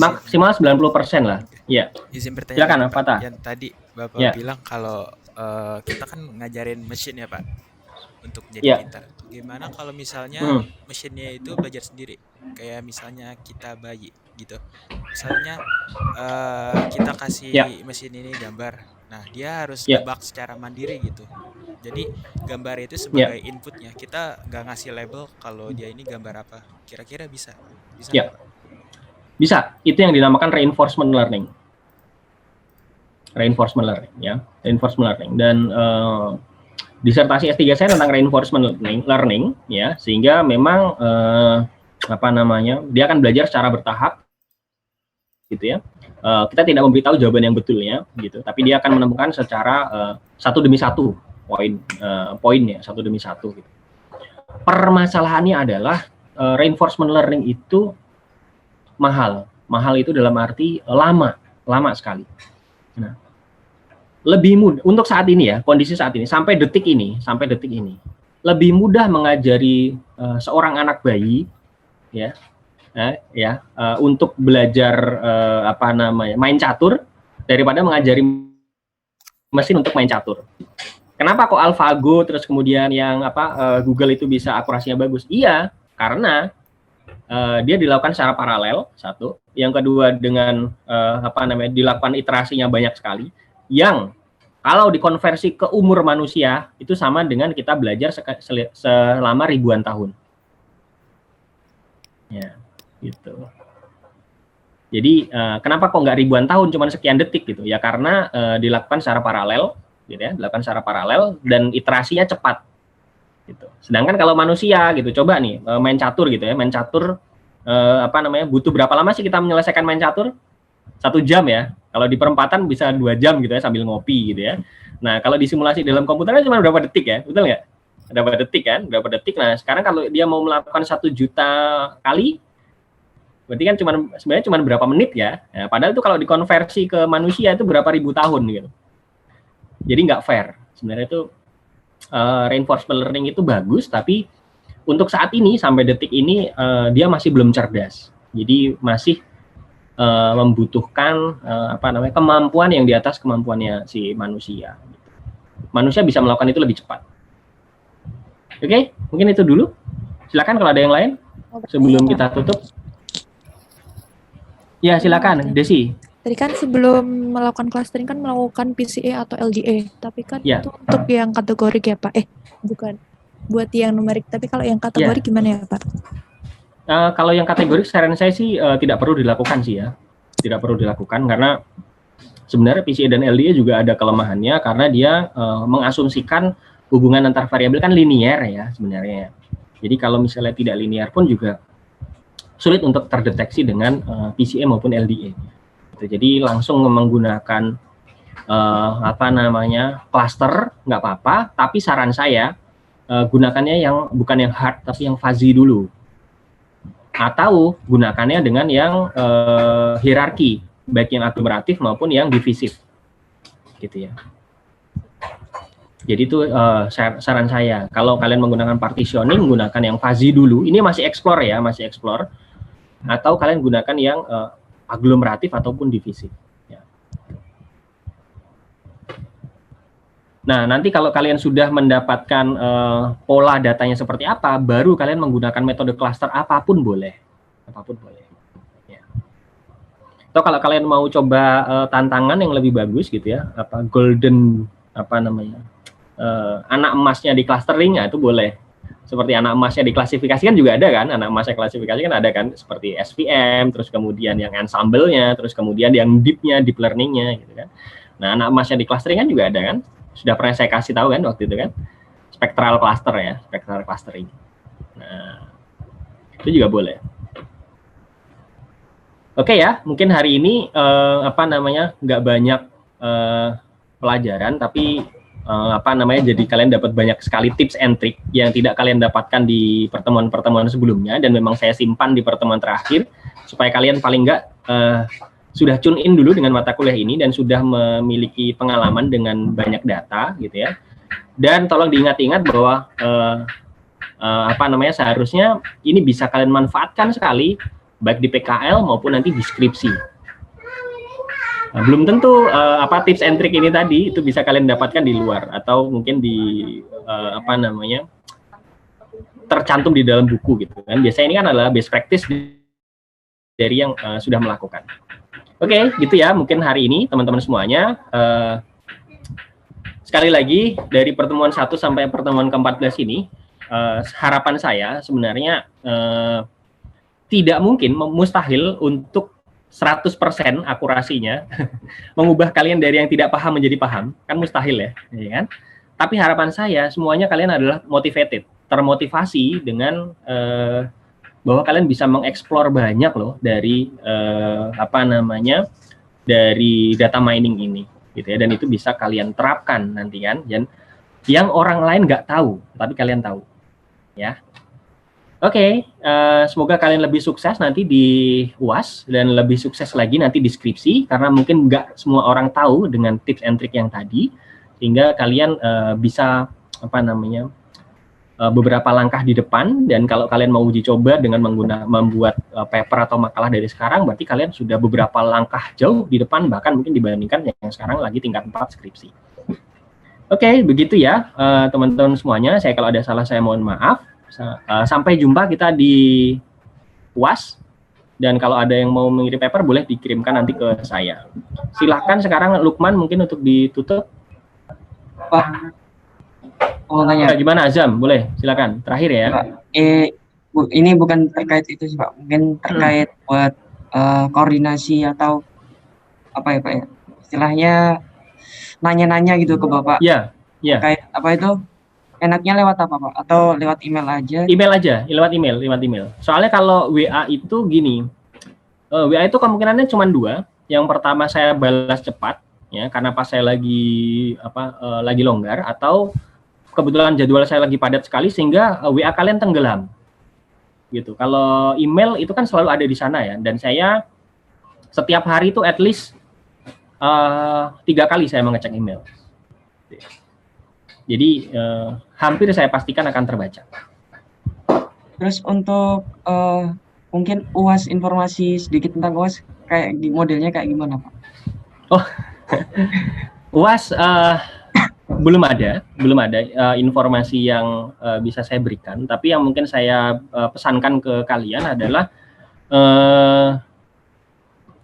maksimal 90% lah. Iya. Izin bertanya. Silakan, Pak. Yang tadi Bapak bilang kalau kita kan ngajarin mesin ya, Pak, untuk jadi pintar. Gimana kalau misalnya mesinnya itu belajar sendiri, kayak misalnya kita bayi gitu. Misalnya kita kasih mesin ini gambar, nah dia harus nebak secara mandiri gitu. Jadi gambar itu sebagai inputnya, kita nggak ngasih label kalau dia ini gambar apa. Kira-kira bisa? Ya. Bisa. Itu yang dinamakan reinforcement learning. Reinforcement learning ya, reinforcement learning. Dan disertasi S3 saya tentang reinforcement learning ya, sehingga memang dia akan belajar secara bertahap gitu ya. Kita tidak memberitahu jawaban yang betul ya gitu, tapi dia akan menemukan secara satu demi satu poinnya, satu demi satu gitu. Permasalahannya adalah reinforcement learning itu mahal itu dalam arti lama sekali. Nah, lebih mudah untuk saat ini ya, kondisi saat ini sampai detik ini lebih mudah mengajari seorang anak bayi untuk belajar main catur daripada mengajari mesin untuk main catur. Kenapa kok AlphaGo terus kemudian yang Google itu bisa akurasinya bagus? Iya, karena dia dilakukan secara paralel, satu. Yang kedua dengan dilakukan iterasinya banyak sekali. Yang kalau dikonversi ke umur manusia itu sama dengan kita belajar selama ribuan tahun. Ya, gitu. Jadi kenapa kok nggak ribuan tahun, cuma sekian detik gitu? Ya karena dilakukan secara paralel, gitu ya, dilakukan secara paralel dan iterasinya cepat. Gitu. Sedangkan kalau manusia gitu, coba nih main catur gitu ya, main catur butuh berapa lama sih kita menyelesaikan main catur? 1 jam ya. Kalau di perempatan bisa 2 jam gitu ya sambil ngopi gitu ya. Nah kalau disimulasi dalam komputernya cuma berapa detik ya, betul nggak? Berapa detik kan? Berapa detik? Nah sekarang kalau dia mau melakukan 1 juta kali, berarti kan sebenarnya cuma berapa menit ya. Nah, padahal itu kalau dikonversi ke manusia itu berapa ribu tahun gitu. Jadi nggak fair. Sebenarnya itu reinforcement learning itu bagus, tapi untuk saat ini sampai detik ini dia masih belum cerdas. Jadi masih membutuhkan kemampuan yang di atas kemampuannya si manusia. Manusia bisa melakukan itu lebih cepat. Oke, mungkin itu dulu. Silakan kalau ada yang lain sebelum kita tutup. Ya, silakan, Desi. Tadi kan sebelum melakukan clustering kan melakukan PCA atau LDA, tapi kan itu untuk yang kategorik ya Pak? Bukan, buat yang numerik, tapi kalau yang kategorik gimana ya Pak? Kalau yang kategorik saran saya sih tidak perlu dilakukan sih ya. Tidak perlu dilakukan karena sebenarnya PCA dan LDA juga ada kelemahannya karena dia mengasumsikan hubungan antar variabel kan linear ya sebenarnya. Jadi kalau misalnya tidak linear pun juga sulit untuk terdeteksi dengan PCA maupun LDA. Jadi langsung menggunakan cluster nggak apa-apa, tapi saran saya gunakannya yang bukan yang hard tapi yang fuzzy dulu, atau gunakannya dengan yang hierarki, baik yang aglomeratif maupun yang divisif, gitu ya. Jadi itu saran saya. Kalau kalian menggunakan partitioning, gunakan yang fuzzy dulu. Ini masih explore ya, masih explore. Atau kalian gunakan yang aglomeratif ataupun divisif. Ya. Nah, nanti kalau kalian sudah mendapatkan pola datanya seperti apa, baru kalian menggunakan metode cluster apapun boleh. Apapun boleh. Ya. Atau kalau kalian mau coba tantangan yang lebih bagus gitu ya, golden anak emasnya di clustering, itu boleh. Seperti anak emasnya diklasifikasikan juga ada kan, anak emasnya klasifikasi kan ada kan, seperti SVM, terus kemudian yang ensemble-nya, terus kemudian yang deep-nya, deep learning-nya gitu kan. Nah, anak emasnya di clustering kan juga ada kan, sudah pernah saya kasih tahu kan waktu itu kan, spectral cluster ya, spectral clustering. Nah, itu juga boleh. Oke ya, mungkin hari ini nggak banyak pelajaran, tapi jadi kalian dapat banyak sekali tips and trick yang tidak kalian dapatkan di pertemuan-pertemuan sebelumnya, dan memang saya simpan di pertemuan terakhir supaya kalian paling nggak sudah tune in dulu dengan mata kuliah ini dan sudah memiliki pengalaman dengan banyak data gitu ya. Dan tolong diingat-ingat bahwa seharusnya ini bisa kalian manfaatkan sekali baik di PKL maupun nanti di skripsi. Nah, belum tentu tips and trick ini tadi itu bisa kalian dapatkan di luar atau mungkin di tercantum di dalam buku gitu kan. Biasanya ini kan adalah best practice dari yang sudah melakukan. Oke, gitu ya mungkin hari ini teman-teman semuanya. Sekali lagi dari pertemuan 1 sampai pertemuan ke-14 ini, harapan saya sebenarnya tidak mungkin, mustahil untuk 100% akurasinya mengubah kalian dari yang tidak paham menjadi paham, kan mustahil ya kan? Tapi harapan saya semuanya kalian adalah motivated, termotivasi dengan bahwa kalian bisa mengeksplor banyak loh dari dari data mining ini gitu ya, dan itu bisa kalian terapkan nanti kan, dan yang orang lain nggak tahu tapi kalian tahu ya. Oke, semoga kalian lebih sukses nanti di UAS dan lebih sukses lagi nanti di skripsi, karena mungkin nggak semua orang tahu dengan tips and trick yang tadi, sehingga kalian bisa beberapa langkah di depan. Dan kalau kalian mau uji coba dengan membuat paper atau makalah dari sekarang, berarti kalian sudah beberapa langkah jauh di depan, bahkan mungkin dibandingkan yang sekarang lagi tingkat 4 skripsi. Oke, begitu ya teman-teman semuanya. Saya kalau ada salah saya mohon maaf. Sampai jumpa kita di UAS, dan kalau ada yang mau mengirim paper boleh dikirimkan nanti ke saya. Silahkan sekarang Lukman mungkin untuk ditutup. Pak, mau tanya. Gimana Azam? Boleh, silakan. Terakhir ya. Pak, ini bukan terkait itu sih Pak, mungkin terkait buat koordinasi atau apa ya Pak ya? Istilahnya nanya-nanya gitu ke Bapak. Iya. Terkait apa itu? Enaknya lewat apa Pak? Atau lewat email aja? Email aja, lewat email. Soalnya kalau WA itu gini, WA itu kemungkinannya cuma 2. Yang pertama saya balas cepat, ya, karena pas saya lagi longgar, atau kebetulan jadwal saya lagi padat sekali sehingga WA kalian tenggelam, gitu. Kalau email itu kan selalu ada di sana ya, dan saya setiap hari itu at least 3 kali saya mengecek email. Jadi hampir saya pastikan akan terbaca. Terus untuk mungkin UAS, informasi sedikit tentang UAS, kayak di modelnya kayak gimana Pak? Oh, UAS belum ada informasi yang bisa saya berikan. Tapi yang mungkin saya pesankan ke kalian adalah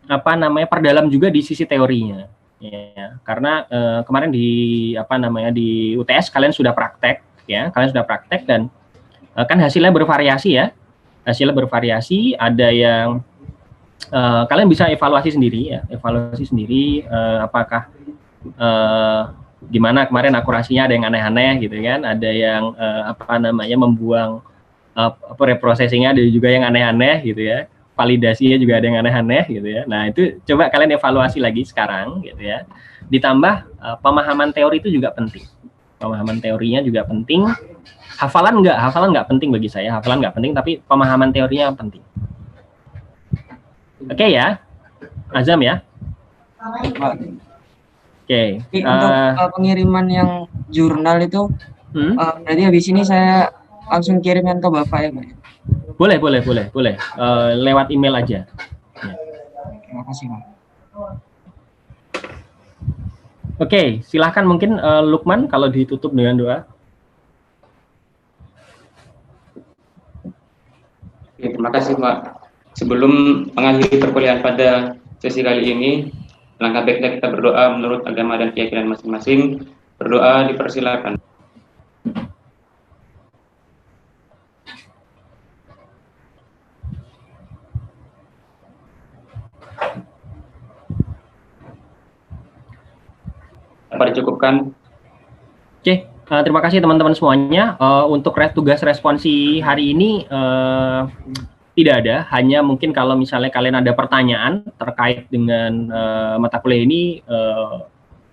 perdalam juga di sisi teorinya. Ya, karena kemarin di di UTS kalian sudah praktek ya, dan kan hasilnya bervariasi ya. Hasilnya bervariasi, ada yang kalian bisa evaluasi sendiri ya, apakah gimana kemarin akurasinya, ada yang aneh-aneh gitu kan, ada yang membuang reprocessingnya, ada juga yang aneh-aneh gitu ya, validasinya juga ada yang aneh-aneh gitu ya. Nah itu coba kalian evaluasi lagi sekarang gitu ya. Ditambah pemahaman teori itu juga penting, pemahaman teorinya juga penting. Hafalan nggak penting bagi saya, hafalan nggak penting, tapi pemahaman teorinya penting. Oke ya, Azam ya. Oke. Untuk pengiriman yang jurnal itu, berarti habis ini saya langsung kirimkan ke Bapak ya, Pak? Boleh. Lewat email aja. Terima kasih, Pak. Oke, silahkan mungkin Lukman kalau ditutup dengan doa. Oke, terima kasih, Pak. Sebelum mengakhiri perkuliahan pada sesi kali ini, langkah baiknya kita berdoa menurut agama dan keyakinan masing-masing. Berdoa dipersilakan. Dapat dicukupkan. Oke, terima kasih teman-teman semuanya. Untuk tugas responsi hari ini tidak ada, hanya mungkin kalau misalnya kalian ada pertanyaan terkait dengan mata kuliah ini,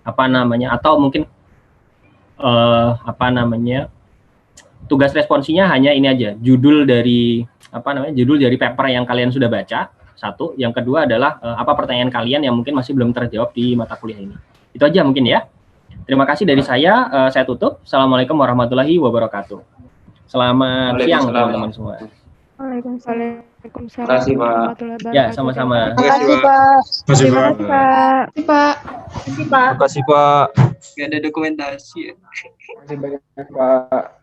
atau mungkin tugas responsinya hanya ini aja, judul dari paper yang kalian sudah baca, satu. Yang kedua adalah apa pertanyaan kalian yang mungkin masih belum terjawab di mata kuliah ini. Itu aja mungkin ya. Terima kasih dari saya tutup. Assalamualaikum warahmatullahi wabarakatuh. Selamat siang teman-teman semua. Waalaikumsalam. Terima kasih, Pak. Ya, sama-sama. Terima kasih, Pak. Terima kasih, Pak. Terima kasih, Pak. Gak ada dokumentasi ya. Terima kasih banyak, Pak.